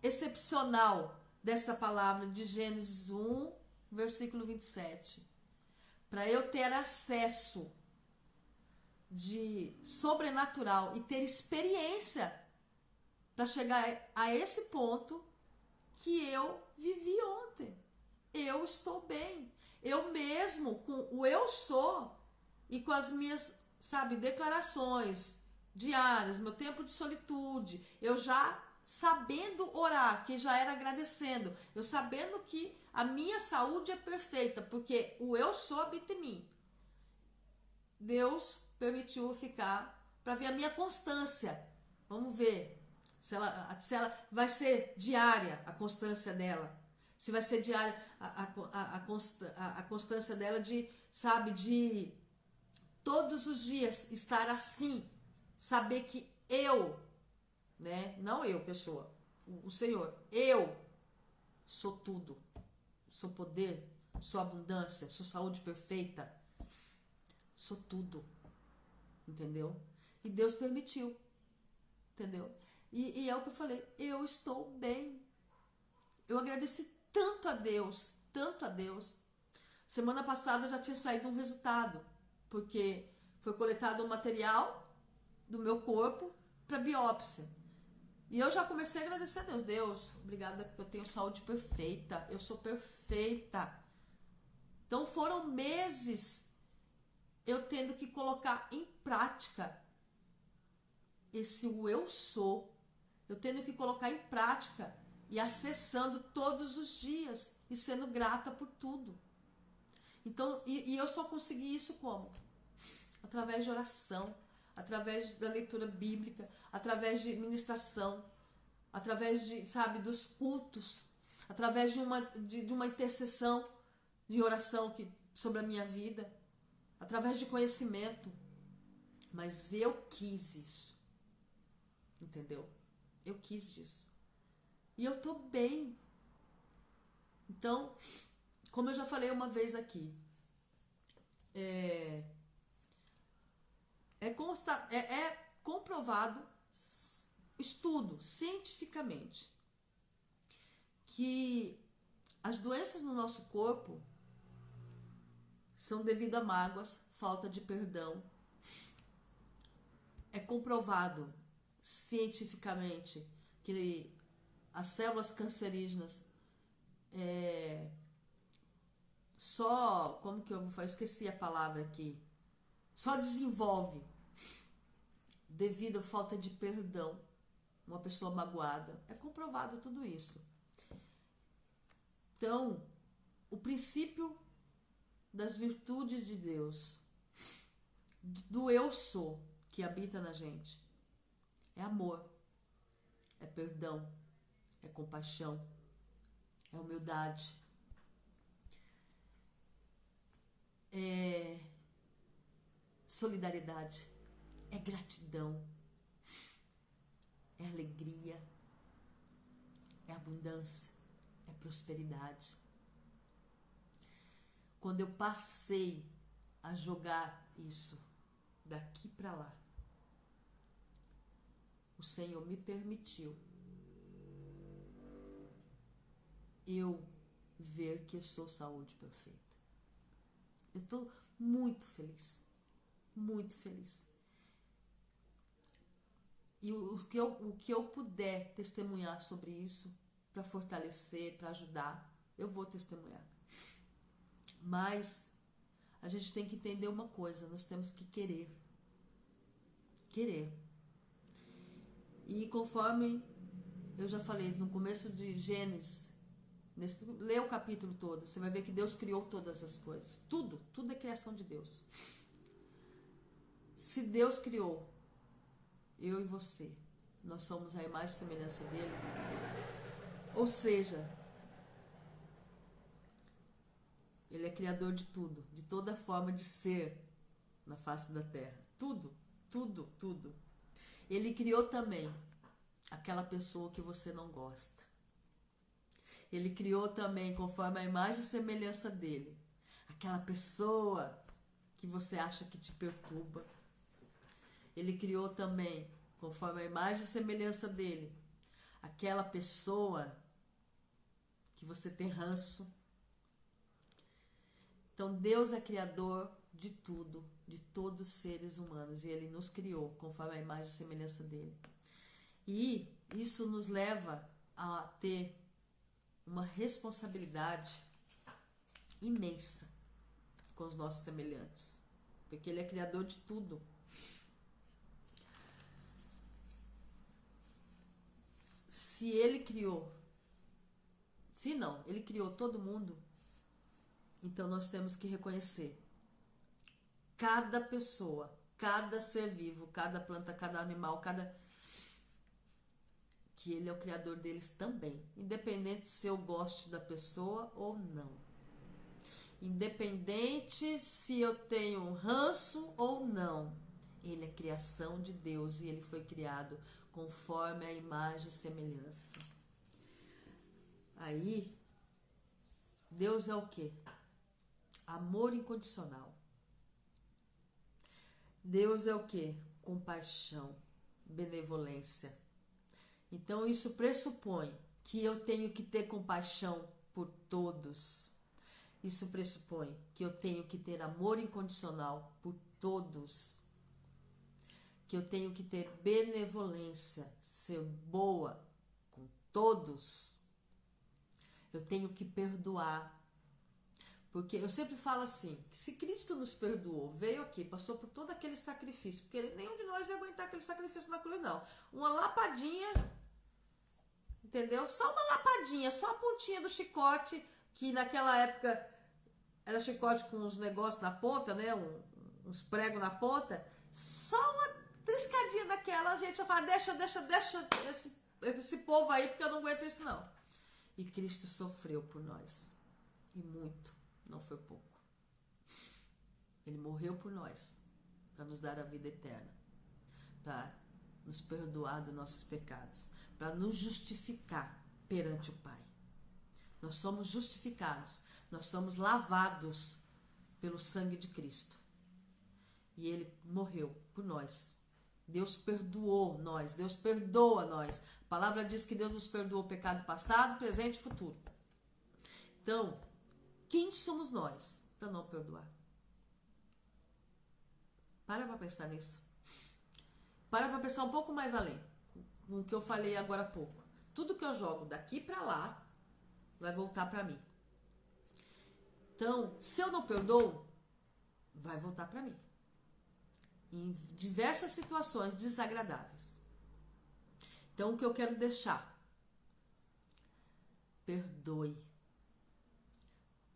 excepcional dessa palavra de Gênesis 1, versículo 27. Para eu ter acesso de sobrenatural e ter experiência para chegar a esse ponto que eu vivi ontem. Eu estou bem. Eu mesmo, com o eu sou e com as minhas, declarações diárias, meu tempo de solitude, eu já sabendo orar, que já era agradecendo, eu sabendo que a minha saúde é perfeita, porque o eu sou habita em mim. Deus permitiu eu ficar para ver a minha constância. Vamos ver se ela vai ser diária, a constância dela. Se vai ser diária a constância dela de todos os dias estar assim, saber que eu, não eu, pessoa, o Senhor, eu sou tudo, sou poder, sou abundância, sou saúde perfeita, sou tudo, entendeu? E Deus permitiu, entendeu? E é o que eu falei, eu estou bem. Eu agradeci tanto a Deus, tanto a Deus. Semana passada já tinha saído um resultado, porque foi coletado um material do meu corpo para biópsia. E eu já comecei a agradecer a Deus. Deus, obrigada porque eu tenho saúde perfeita, eu sou perfeita. Então foram meses eu tendo que colocar em prática esse eu sou, eu tendo que colocar em prática e acessando todos os dias e sendo grata por tudo. Então, e eu só consegui isso como? Através de oração, através da leitura bíblica, através de ministração, através dos cultos, através de uma intercessão de oração sobre a minha vida, através de conhecimento. Mas eu quis isso, entendeu? Eu quis isso. E eu tô bem. Então, como eu já falei uma vez aqui, é comprovado, estudo cientificamente, que as doenças no nosso corpo são devido a mágoas, falta de perdão. É comprovado cientificamente que as células cancerígenas como que eu vou falar? Esqueci a palavra aqui. Só desenvolve devido à falta de perdão. Uma pessoa magoada. É comprovado tudo isso. Então, o princípio das virtudes de Deus, do eu sou, que habita na gente, é amor, é perdão, é compaixão, é humildade, é solidariedade, é gratidão, é alegria, é abundância, é prosperidade. Quando eu passei a jogar isso daqui para lá, o Senhor me permitiu eu ver que eu sou saúde perfeita. Eu estou muito feliz, muito feliz. E o que eu puder testemunhar sobre isso para fortalecer, para ajudar. Eu vou testemunhar. Mas a gente tem que entender uma coisa, nós temos que querer. Querer. E conforme eu já falei no começo de Gênesis, lê o capítulo todo, você vai ver que Deus criou todas as coisas. Tudo é criação de Deus. Se Deus criou eu e você, nós somos a imagem e semelhança dele. Ou seja, ele é criador de tudo, de toda forma de ser na face da terra. Tudo. Ele criou também aquela pessoa que você não gosta. Ele criou também, conforme a imagem e semelhança dele, aquela pessoa que você acha que te perturba. Ele criou também, conforme a imagem e semelhança dele, aquela pessoa que você tem ranço. Então Deus é criador de tudo, de todos os seres humanos, e Ele nos criou conforme a imagem e semelhança dele. E isso nos leva a ter uma responsabilidade imensa com os nossos semelhantes, porque Ele é criador de tudo. Se Ele criou, Ele criou todo mundo, então nós temos que reconhecer cada pessoa, cada ser vivo, cada planta, cada animal, que Ele é o criador deles também, independente se eu goste da pessoa ou não, independente se eu tenho um ranço ou não, Ele é criação de Deus e Ele foi criado conforme a imagem e semelhança. Aí, Deus é o quê? Amor incondicional. Deus é o quê? Compaixão, benevolência. Então isso pressupõe que eu tenho que ter compaixão por todos. Isso pressupõe que eu tenho que ter amor incondicional por todos. Que eu tenho que ter benevolência, ser boa com todos. Eu tenho que perdoar. Porque eu sempre falo assim, que se Cristo nos perdoou, veio aqui, passou por todo aquele sacrifício, porque nenhum de nós ia aguentar aquele sacrifício na cruz, não. Uma lapadinha, entendeu? Só uma lapadinha, só a pontinha do chicote, que naquela época era chicote com uns negócios na ponta, né? Uns pregos na ponta. Só uma triscadinha daquela, a gente já fala, deixa esse povo aí, porque eu não aguento isso não. E Cristo sofreu por nós, e muito. Não foi pouco. Ele morreu por nós, para nos dar a vida eterna, para nos perdoar dos nossos pecados, para nos justificar perante o Pai. Nós somos justificados, nós somos lavados pelo sangue de Cristo. E Ele morreu por nós. Deus perdoou nós, Deus perdoa nós. A palavra diz que Deus nos perdoou o pecado passado, presente e futuro. Então, quem somos nós para não perdoar? Para pensar nisso. Para pensar um pouco mais além, com o que eu falei agora há pouco. Tudo que eu jogo daqui para lá vai voltar para mim. Então, se eu não perdoo, vai voltar para mim. Em diversas situações desagradáveis. Então, o que eu quero deixar? Perdoe.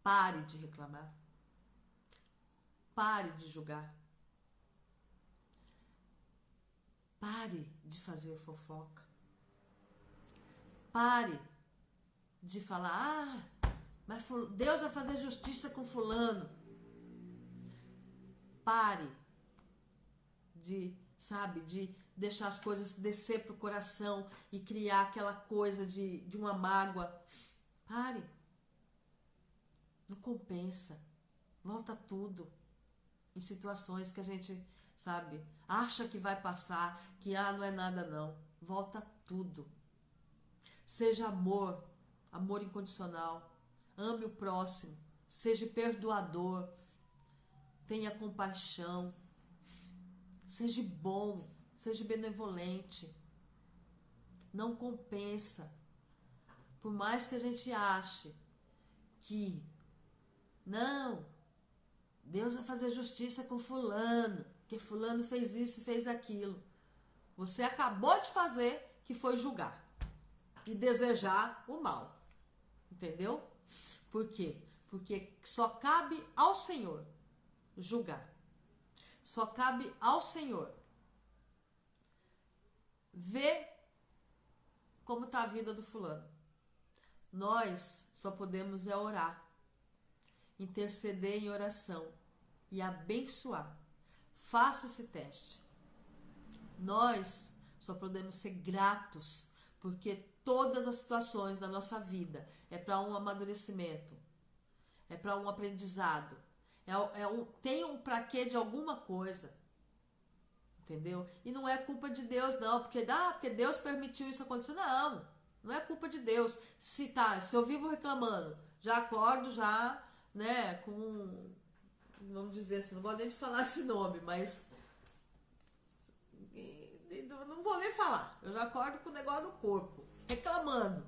Pare de reclamar. Pare de julgar. Pare de fazer fofoca. Pare de falar, mas Deus vai fazer justiça com fulano. Pare de deixar as coisas descer pro coração e criar aquela coisa de uma mágoa. Pare. Não compensa. Volta tudo. Em situações que a gente, acha que vai passar, que não é nada não. Volta tudo. Seja amor incondicional. Ame o próximo. Seja perdoador. Tenha compaixão. Seja bom. Seja benevolente. Não compensa. Por mais que a gente ache que não, Deus vai fazer justiça com fulano, porque fulano fez isso e fez aquilo. Você acabou de fazer, que foi julgar e desejar o mal. Entendeu? Por quê? Porque só cabe ao Senhor julgar. Só cabe ao Senhor ver como está a vida do fulano. Nós só podemos orar, interceder em oração e abençoar. Faça esse teste. Nós só podemos ser gratos, porque todas as situações da nossa vida é para um amadurecimento, é para um aprendizado, tem um pra quê de alguma coisa, entendeu? E não é culpa de Deus não, porque Deus permitiu isso acontecer, não é culpa de Deus. Se eu vivo reclamando, já acordo já, né, com, vamos dizer assim, não gosto nem de falar esse nome, mas não vou nem falar, eu já acordo com o negócio do corpo, reclamando.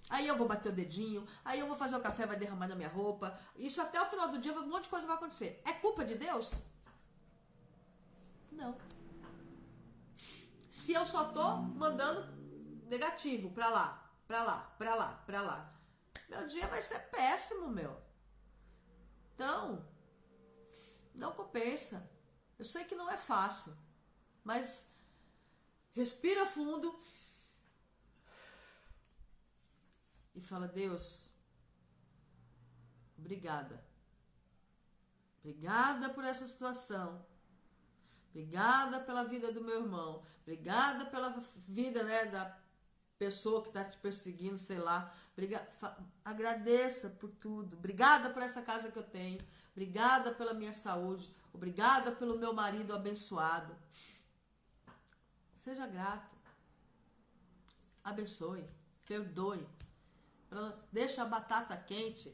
Aí eu vou bater o dedinho, aí eu vou fazer o café, vai derramar na minha roupa. Isso até o final do dia, um monte de coisa vai acontecer. É culpa de Deus? Não. Se eu só tô mandando negativo pra lá, pra lá, pra lá, pra lá, meu dia vai ser péssimo, meu. Então, não compensa. Eu sei que não é fácil, mas respira fundo e fala: Deus, obrigada. Obrigada por essa situação. Obrigada pela vida do meu irmão. Obrigada pela vida, né, da pessoa que está te perseguindo, sei lá. Agradeça por tudo. Obrigada por essa casa que eu tenho. Obrigada pela minha saúde. Obrigada pelo meu marido abençoado. Seja grato. Abençoe. Perdoe. Deixa a batata quente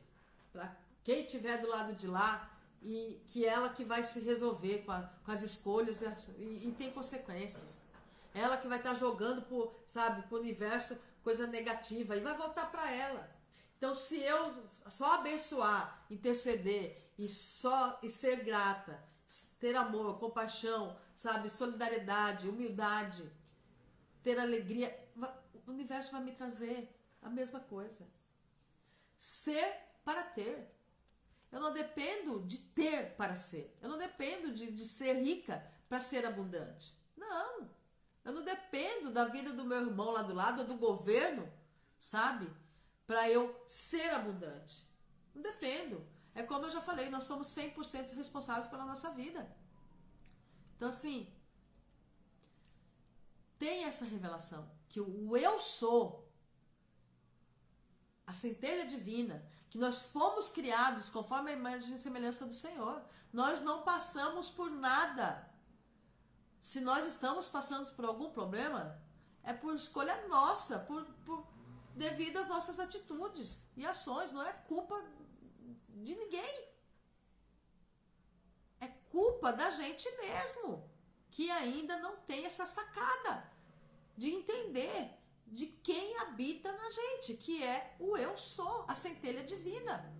para quem estiver do lado de lá, e que ela que vai se resolver com as escolhas e tem consequências. Ela que vai estar jogando pro universo coisa negativa e vai voltar para ela. Então, se eu só abençoar, interceder e ser grata, ter amor, compaixão, solidariedade, humildade, ter alegria, o universo vai me trazer a mesma coisa. Ser para ter. Eu não dependo de ter para ser. Eu não dependo de ser rica para ser abundante. Não. Eu não dependo da vida do meu irmão lá do lado, ou do governo, para eu ser abundante. Não dependo. É como eu já falei, nós somos 100% responsáveis pela nossa vida. Então, assim, tem essa revelação, que o eu sou, a centelha divina, que nós fomos criados conforme a imagem e semelhança do Senhor. Nós não passamos por nada. Se nós estamos passando por algum problema, é por escolha nossa, devido às nossas atitudes e ações. Não é culpa de ninguém. É culpa da gente mesmo, que ainda não tem essa sacada de entender de quem habita na gente, que é o eu sou, a centelha divina.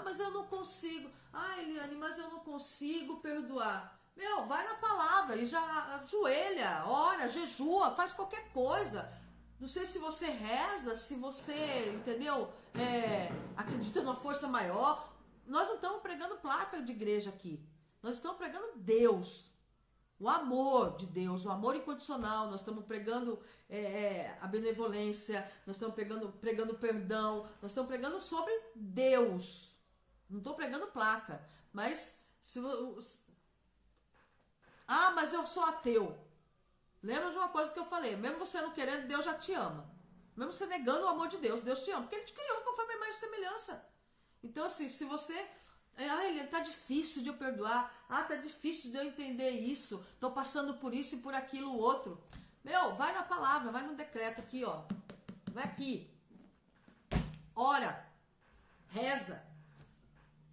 Mas eu não consigo. Eliane, mas eu não consigo perdoar. Meu, vai na palavra e já ajoelha, ora, jejua, faz qualquer coisa. Não sei se você reza, se você, entendeu? Acredita numa força maior. Nós não estamos pregando placa de igreja aqui. Nós estamos pregando Deus. O amor de Deus, o amor incondicional. Nós estamos pregando a benevolência, nós estamos pregando perdão, nós estamos pregando sobre Deus. Não estou pregando placa, mas mas eu sou ateu. Lembra de uma coisa que eu falei, mesmo você não querendo, Deus já te ama. Mesmo você negando o amor de Deus, Deus te ama, porque Ele te criou conforme a imagem e semelhança. Então, assim, se você... Eliane, tá difícil de eu perdoar. Tá difícil de eu entender isso. Tô passando por isso e por aquilo outro. Meu, vai na palavra, vai no decreto aqui, ó. Vai aqui. Ora. Reza.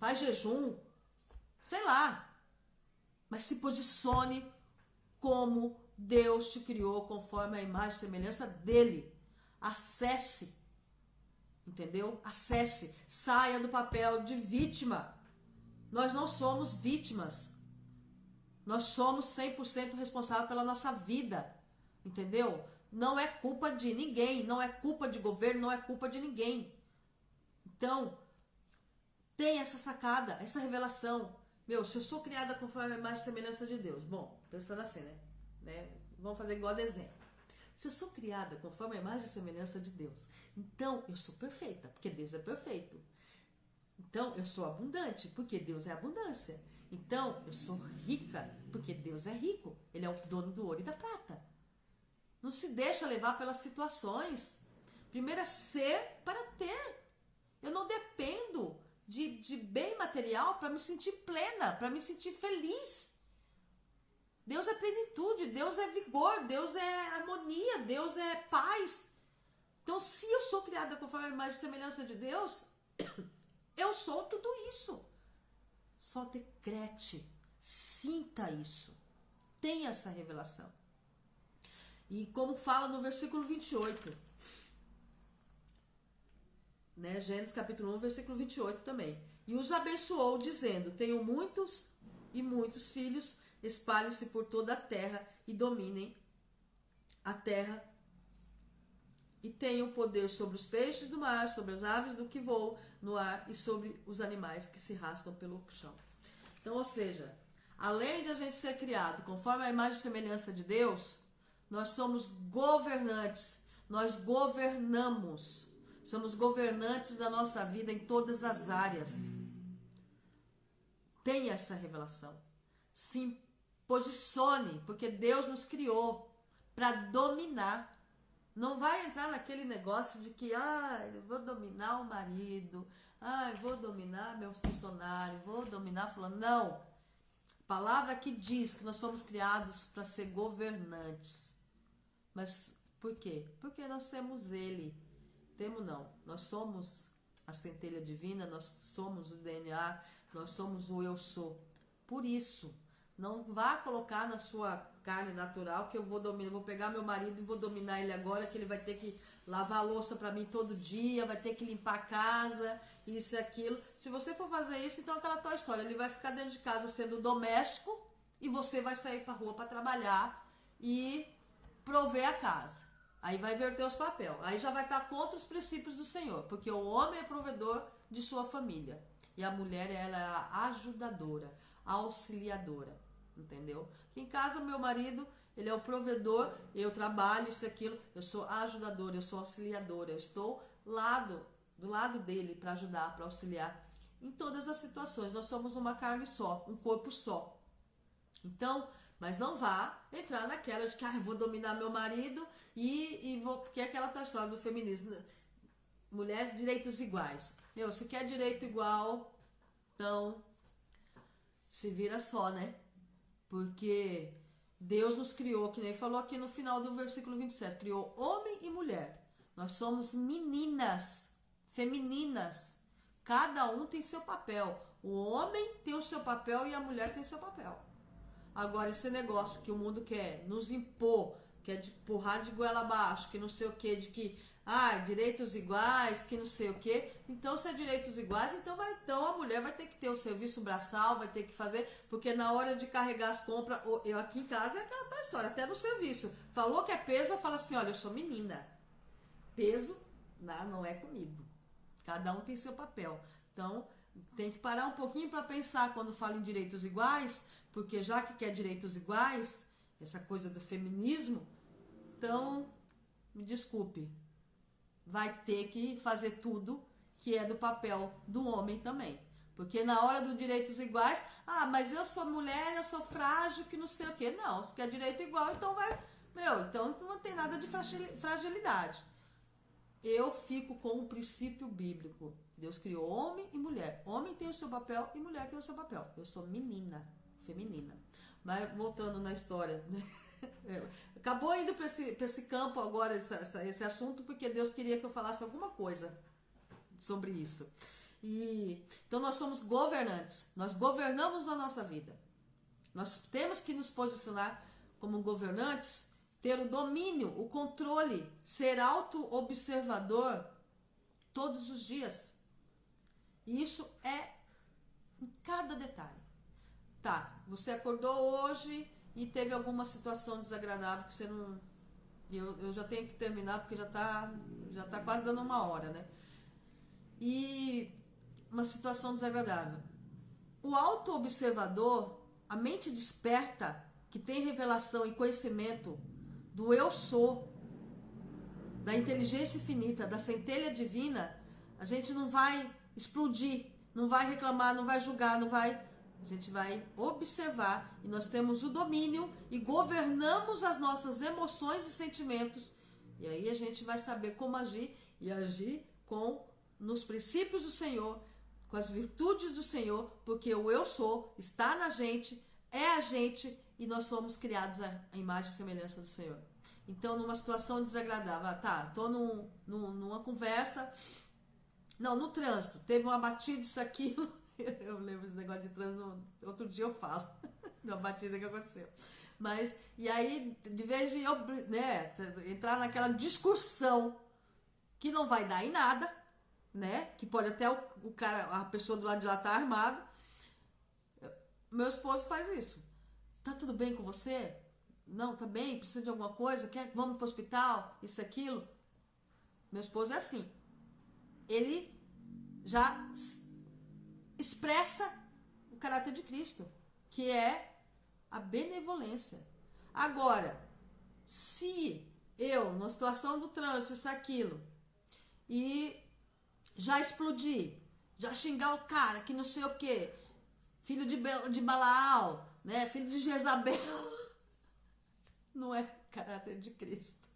Faz jejum. Sei lá. Mas se posicione como Deus te criou, conforme a imagem e semelhança dele. Acesse, entendeu? Acesse, saia do papel de vítima. Nós não somos vítimas. Nós somos 100% responsáveis pela nossa vida, entendeu? Não é culpa de ninguém, não é culpa de governo, não é culpa de ninguém. Então, tem essa sacada, essa revelação. Meu, se eu sou criada conforme a imagem e semelhança de Deus, bom, pensando assim, né? Vamos fazer igual desenho. Se eu sou criada conforme a imagem e semelhança de Deus, então eu sou perfeita, porque Deus é perfeito. Então eu sou abundante, porque Deus é abundância. Então eu sou rica, porque Deus é rico. Ele é o dono do ouro e da prata. Não se deixa levar pelas situações. Primeiro é ser para ter. Eu não dependo de bem material para me sentir plena, para me sentir feliz. Deus é plenitude, Deus é vigor, Deus é harmonia, Deus é paz. Então, se eu sou criada conforme a imagem e semelhança de Deus, eu sou tudo isso. Só decrete, sinta isso, tenha essa revelação. E como fala no versículo 28, né? Gênesis capítulo 1, versículo 28 também. E os abençoou, dizendo: tenho muitos e muitos filhos, espalhem-se por toda a terra e dominem a terra e tenham poder sobre os peixes do mar, sobre as aves do que voam no ar e sobre os animais que se arrastam pelo chão. Então, ou seja, além de a gente ser criado conforme a imagem e semelhança de Deus, nós somos governantes, nós governamos, somos governantes da nossa vida em todas as áreas. Tenha essa revelação. Se posicione, porque Deus nos criou para dominar. Não vai entrar naquele negócio de que, eu vou dominar o marido, eu vou dominar meu funcionário, vou dominar fulano. Não. A palavra que diz que nós somos criados para ser governantes. Mas por quê? Porque nós temos Ele. Temos não. Nós somos a centelha divina, nós somos o DNA, nós somos o eu sou. Por isso, não vá colocar na sua carne natural que eu vou dominar, vou pegar meu marido e vou dominar ele agora, que ele vai ter que lavar a louça para mim todo dia, vai ter que limpar a casa, isso e aquilo. Se você for fazer isso, então aquela tua história, ele vai ficar dentro de casa sendo doméstico e você vai sair para a rua para trabalhar e prover a casa. Aí vai inverter os papéis. Aí já vai estar contra os princípios do Senhor, porque o homem é provedor de sua família e a mulher, ela é a ajudadora, a auxiliadora. Entendeu? Em casa, meu marido, ele é o provedor, eu trabalho, isso e aquilo, eu sou ajudadora, eu sou auxiliadora, eu estou do lado dele para ajudar, para auxiliar em todas as situações. Nós somos uma carne só, um corpo só. Então, mas não vá entrar naquela de que eu vou dominar meu marido e vou, porque é aquela história do feminismo, mulheres, direitos iguais. Se quer direito igual, então se vira só, né? Porque Deus nos criou, que nem falou aqui no final do versículo 27, criou homem e mulher. Nós somos meninas, femininas. Cada um tem seu papel. O homem tem o seu papel e a mulher tem o seu papel. Agora, esse negócio que o mundo quer nos impor, quer de empurrar de goela abaixo, que não sei o que, de que, direitos iguais, que não sei o que. Então, se é direitos iguais, então a mulher vai ter que ter o serviço braçal, vai ter que fazer, porque na hora de carregar as compras, eu aqui em casa é aquela tal história, até no serviço. Falou que é peso, eu falo assim, olha, eu sou menina. Peso, não é comigo. Cada um tem seu papel. Então, tem que parar um pouquinho para pensar quando fala em direitos iguais, porque já que quer direitos iguais, essa coisa do feminismo, então, me desculpe, vai ter que fazer tudo que é do papel do homem também. Porque na hora dos direitos iguais, mas eu sou mulher, eu sou frágil, que não sei o quê. Não, se quer direito igual, então então não tem nada de fragilidade. Eu fico com o princípio bíblico. Deus criou homem e mulher. Homem tem o seu papel e mulher tem o seu papel. Eu sou menina, feminina. Mas voltando na história, né? Acabou indo para esse campo agora, esse assunto, porque Deus queria que eu falasse alguma coisa sobre isso. Então nós somos governantes, nós governamos a nossa vida. Nós temos que nos posicionar como governantes ter o domínio, o controle, ser auto-observador todos os dias. E isso é em cada detalhe. Tá, você acordou hoje e teve alguma situação desagradável que você não... Eu já tenho que terminar porque já tá quase dando 1 hora, né? E uma situação desagradável. O auto-observador, a mente desperta, que tem revelação e conhecimento do eu sou, da inteligência infinita, da centelha divina, a gente não vai explodir, não vai reclamar, não vai julgar, não vai... A gente vai observar e nós temos o domínio e governamos as nossas emoções e sentimentos. E aí a gente vai saber como agir e agir nos princípios do Senhor, com as virtudes do Senhor, porque o eu sou está na gente, é a gente e nós somos criados à imagem e semelhança do Senhor. Então, numa situação desagradável, tô numa conversa, não, no trânsito, teve uma batida, isso, aquilo, eu lembro desse negócio de trânsito, outro dia eu falo, uma batida que aconteceu. Mas, e aí, de vez de eu, né, entrar naquela discussão que não vai dar em nada, né, que pode até o cara, a pessoa do lado de lá tá armado, meu esposo faz isso. Tá tudo bem com você? Não, tá bem? Precisa de alguma coisa? Vamos pro hospital? Isso, aquilo? Meu esposo é assim. Ele já expressa o caráter de Cristo, que é a benevolência. Agora, se eu, na situação do trânsito, isso, aquilo, e já explodir, já xingar o cara, que não sei o quê, filho de Balaal, né? Filho de Jezabel, não é caráter de Cristo.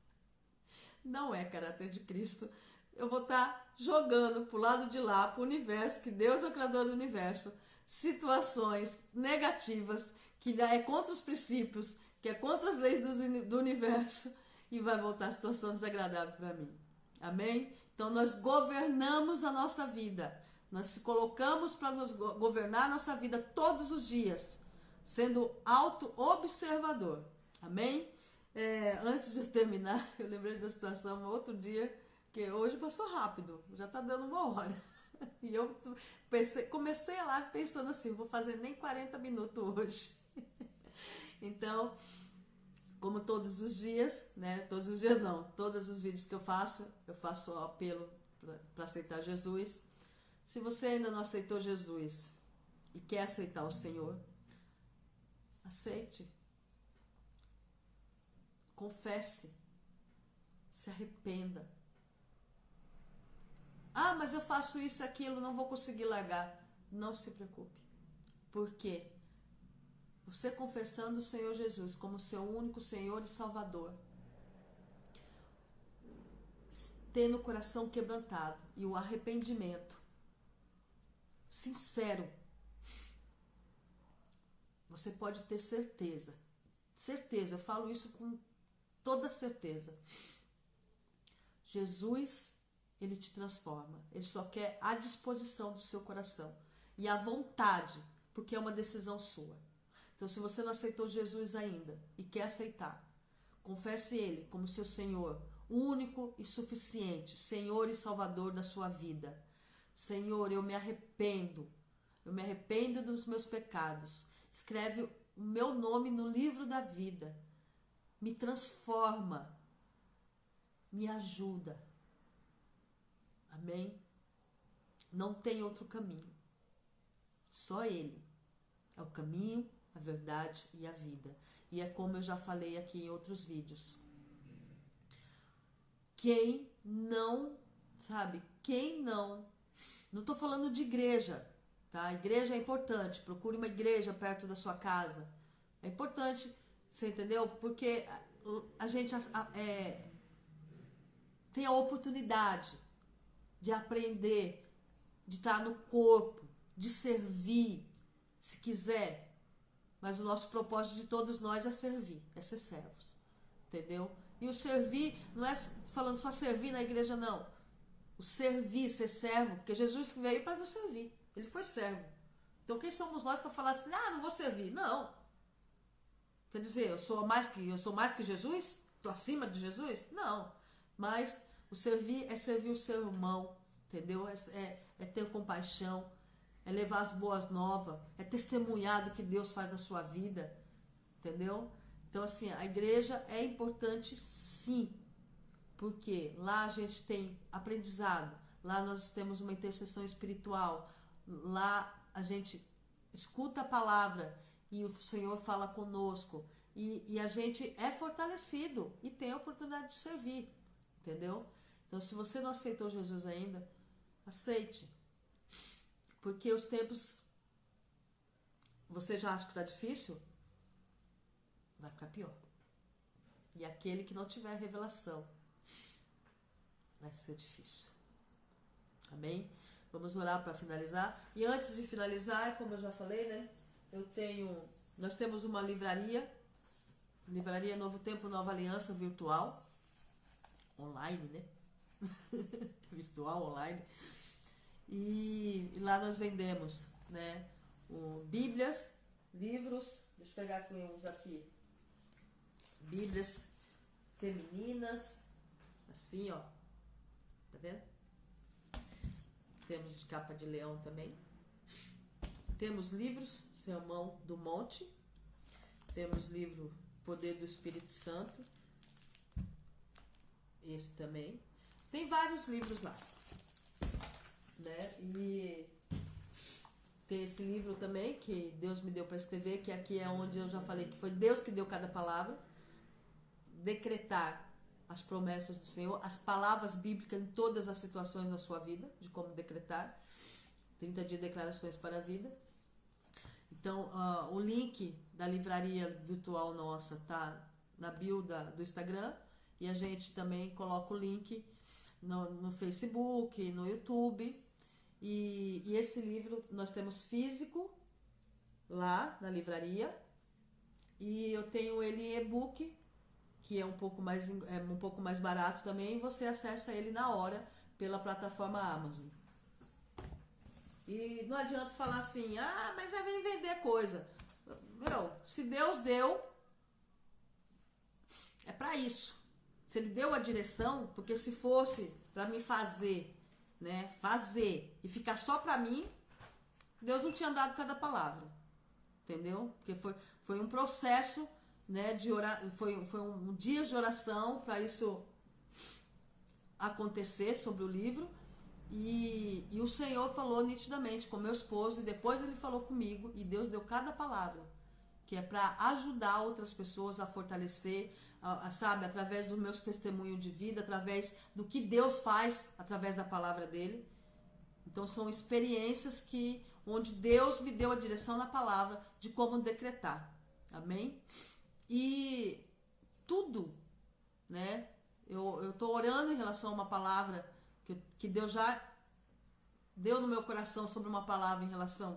Não é caráter de Cristo. Eu vou estar jogando pro lado de lá, pro universo, que Deus é o criador do universo, situações negativas, que é contra os princípios, que é contra as leis do universo, e vai voltar a situação desagradável para mim. Amém? Então nós governamos a nossa vida. Nós se colocamos para nos governar a nossa vida todos os dias, sendo auto-observador. Amém? Antes de eu terminar, eu lembrei da situação outro dia, que hoje passou rápido, já está dando 1 hora. E eu comecei lá pensando assim, vou fazer nem 40 minutos hoje. Então, como todos os dias, né? Todos os dias não, todos os vídeos que eu faço o apelo para aceitar Jesus. Se você ainda não aceitou Jesus e quer aceitar o Senhor, aceite. Confesse. Se arrependa. Ah, mas eu faço isso e aquilo, não vou conseguir largar. Não se preocupe. Por quê? Você confessando o Senhor Jesus como seu único Senhor e Salvador, tendo o coração quebrantado e o arrependimento sincero, você pode ter certeza, eu falo isso com toda certeza, Jesus, ele te transforma, ele só quer a disposição do seu coração e a vontade, porque é uma decisão sua. Então, se você não aceitou Jesus ainda e quer aceitar, confesse ele como seu Senhor, único e suficiente, Senhor e Salvador da sua vida. Senhor, eu me arrependo dos meus pecados. Escreve o meu nome no livro da vida. Me transforma, me ajuda. Amém? Não tem outro caminho. Só ele é o caminho, a verdade e a vida. E é como eu já falei aqui em outros vídeos. Quem não estou falando de igreja, tá? A igreja é importante, procure uma igreja perto da sua casa. É importante, você entendeu? Porque a gente tem a oportunidade de aprender, de estar no corpo, de servir, se quiser. Mas o nosso propósito de todos nós é servir, é ser servos, entendeu? E o servir, não é falando só servir na igreja, não. O servir, ser servo, porque Jesus veio para nos servir, ele foi servo. Então quem somos nós para falar assim, não vou servir? Não. Quer dizer, eu sou mais que Jesus? tô acima de Jesus? Não. Mas o servir é servir o seu irmão, entendeu? É ter compaixão, é levar as boas novas, é testemunhar do que Deus faz na sua vida, entendeu? Então, assim, a igreja é importante, sim, porque lá a gente tem aprendizado, lá nós temos uma intercessão espiritual, lá a gente escuta a palavra e o Senhor fala conosco, e a gente é fortalecido e tem a oportunidade de servir, entendeu? Então, se você não aceitou Jesus ainda, aceite, porque os tempos, você já acha que está difícil? Vai ficar pior. E aquele que não tiver revelação, vai ser difícil. Amém? Vamos orar para finalizar. E antes de finalizar, como eu já falei, né? Nós temos uma livraria Novo Tempo, Nova Aliança virtual, online, né? Virtual, online. E lá nós vendemos, né? Bíblias, livros, deixa eu pegar aqui uns aqui. Bíblias femininas, assim, ó. Tá vendo? Temos de capa de leão também. Temos livros, Sermão do Monte. Temos livro Poder do Espírito Santo. Esse também. Tem vários livros lá, né? E tem esse livro também que Deus me deu para escrever, que aqui é onde eu já falei que foi Deus que deu cada palavra. Decretar as promessas do Senhor, as palavras bíblicas em todas as situações da sua vida, de como decretar. 30 dias de declarações para a vida. Então, o link da livraria virtual nossa tá na bio do Instagram, e a gente também coloca o link no Facebook, no YouTube. E esse livro nós temos físico lá na livraria, e eu tenho ele em e-book, que é um pouco mais barato também, e você acessa ele na hora pela plataforma Amazon. E não adianta falar assim, mas já vem vender coisa. Meu, se Deus deu, é para isso. Se Ele deu a direção, porque se fosse para mim fazer, né, fazer e ficar só para mim, Deus não tinha dado cada palavra, entendeu? Porque foi um processo, né, de orar, foi um dia de oração para isso acontecer sobre o livro. E o Senhor falou nitidamente com meu esposo, e depois ele falou comigo, e Deus deu cada palavra, que é para ajudar outras pessoas a fortalecer, sabe, através dos meus testemunhos de vida, através do que Deus faz, através da palavra dele. Então são experiências onde Deus me deu a direção na palavra de como decretar, amém? E tudo, né, eu estou orando em relação a uma palavra que Deus já deu no meu coração sobre uma palavra em relação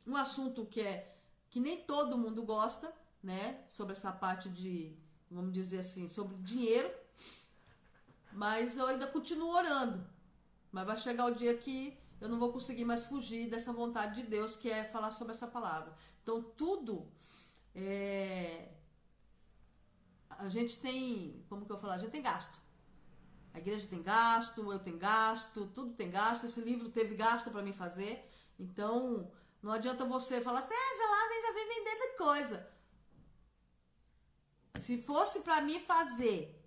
a um assunto que nem todo mundo gosta, né? Sobre essa parte de, vamos dizer assim, sobre dinheiro. Mas eu ainda continuo orando. Mas vai chegar o dia que eu não vou conseguir mais fugir dessa vontade de Deus, que é falar sobre essa palavra. Então tudo a gente tem, como que eu falo? A gente tem gasto. A igreja tem gasto, eu tenho gasto, tudo tem gasto. Esse livro teve gasto para mim fazer. Então, não adianta você falar assim, já vem vendendo coisa. Se fosse para mim fazer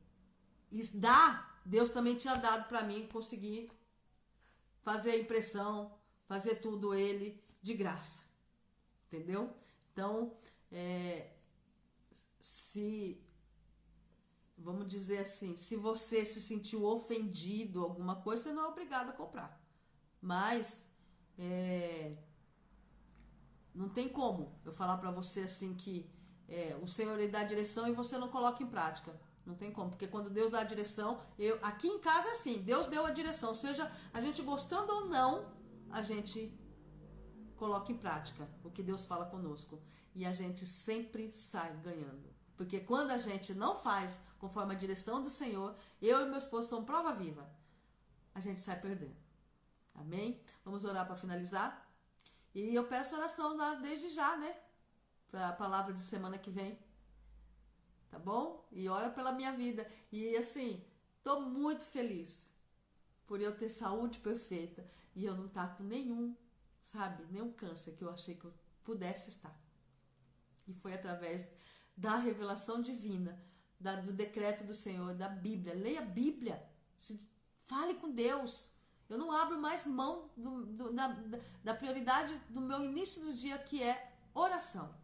e dar, Deus também tinha dado para mim conseguir fazer a impressão, fazer tudo ele de graça. Entendeu? Então, vamos dizer assim, se você se sentiu ofendido, alguma coisa, você não é obrigado a comprar. Mas, não tem como eu falar para você assim que o Senhor lhe dá a direção e você não coloca em prática. Não tem como, porque quando Deus dá a direção, aqui em casa é assim, Deus deu a direção, seja a gente gostando ou não, a gente coloca em prática o que Deus fala conosco. E a gente sempre sai ganhando. Porque quando a gente não faz conforme a direção do Senhor, eu e meu esposo somos prova viva, a gente sai perdendo. Amém? Vamos orar para finalizar. E eu peço oração desde já, né? Para a palavra de semana que vem. Tá bom? e ora pela minha vida. E assim, tô muito feliz por eu ter saúde perfeita e eu não estar com nenhum, sabe, nenhum câncer que eu achei que eu pudesse estar. E foi através da revelação divina, do decreto do Senhor, da Bíblia. Leia a Bíblia, fale com Deus. Eu não abro mais mão da prioridade do meu início do dia, que é oração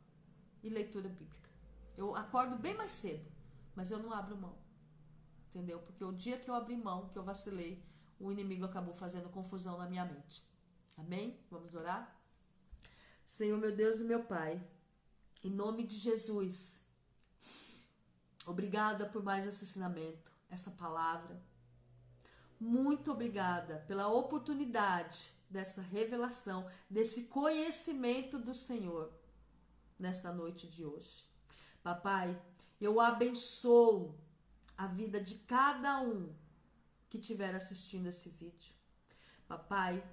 e leitura bíblica. Eu acordo bem mais cedo, mas eu não abro mão, entendeu? Porque o dia que eu abri mão, que eu vacilei, o inimigo acabou fazendo confusão na minha mente. Amém? Vamos orar? Senhor, meu Deus e meu Pai, em nome de Jesus, obrigada por mais esse ensinamento, essa palavra. Muito obrigada pela oportunidade dessa revelação, desse conhecimento do Senhor nessa noite de hoje. Papai, eu abençoo a vida de cada um que estiver assistindo esse vídeo. Papai,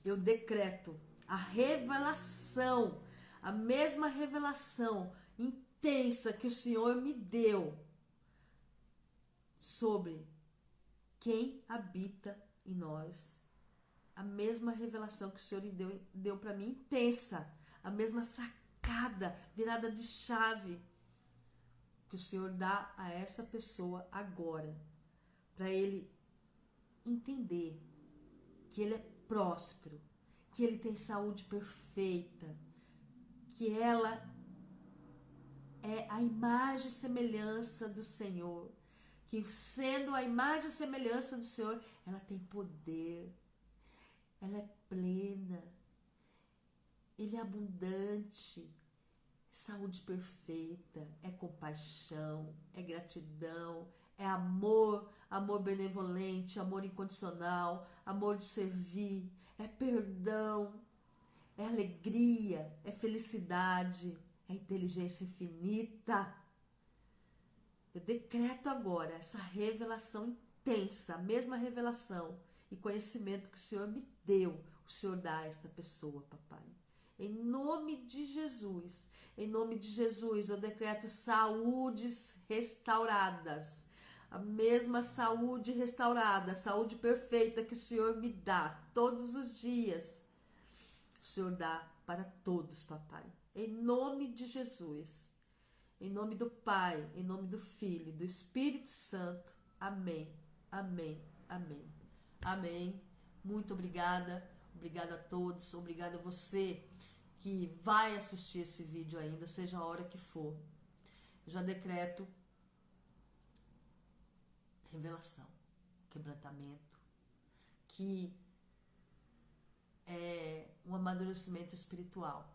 eu decreto a revelação, a mesma revelação intensa que o Senhor me deu sobre quem habita em nós. A mesma revelação que o Senhor deu para mim, intensa. A mesma sacada, virada de chave que o Senhor dá a essa pessoa agora, para ele entender que ele é próspero, que ele tem saúde perfeita, que ela é a imagem e semelhança do Senhor, que sendo a imagem e semelhança do Senhor, ela tem poder, ela é plena, ele é abundante, saúde perfeita, é compaixão, é gratidão, é amor, amor benevolente, amor incondicional, amor de servir, é perdão, é alegria, é felicidade, é inteligência infinita. Eu decreto agora essa revelação intensa, a mesma revelação e conhecimento que o Senhor me deu, o Senhor dá a esta pessoa, papai. Em nome de Jesus, eu decreto saúdes restauradas, a mesma saúde restaurada, saúde perfeita que o Senhor me dá todos os dias. O Senhor dá para todos, papai. Em nome de Jesus, em nome do Pai, em nome do Filho, do Espírito Santo. Amém, amém, amém. Amém. Muito obrigada. Obrigada a todos. Obrigada a você que vai assistir esse vídeo ainda, seja a hora que for. Eu já decreto revelação, quebrantamento, que é um amadurecimento espiritual.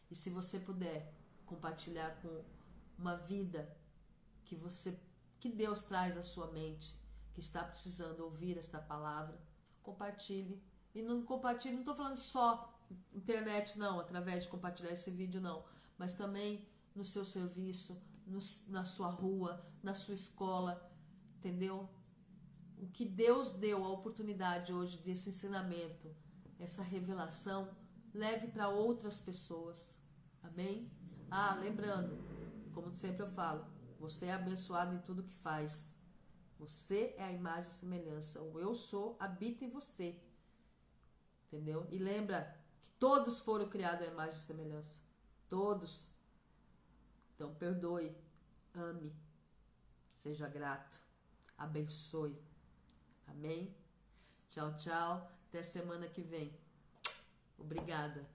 E se você puder compartilhar com uma vida que Deus traz à sua mente, que está precisando ouvir esta palavra, compartilhe. E não compartilhe, não estou falando só internet, não, através de compartilhar esse vídeo, não, mas também no seu serviço, na sua rua, na sua escola, entendeu? O que Deus deu a oportunidade hoje desse ensinamento, essa revelação, leve para outras pessoas. Amém? Ah, lembrando, como sempre eu falo, você é abençoado em tudo que faz. Você é a imagem e semelhança. O eu sou habita em você. Entendeu? E lembra que todos foram criados à imagem e semelhança. Todos. Então perdoe, ame, seja grato, abençoe. Amém? Tchau, tchau. Até semana que vem. Obrigada.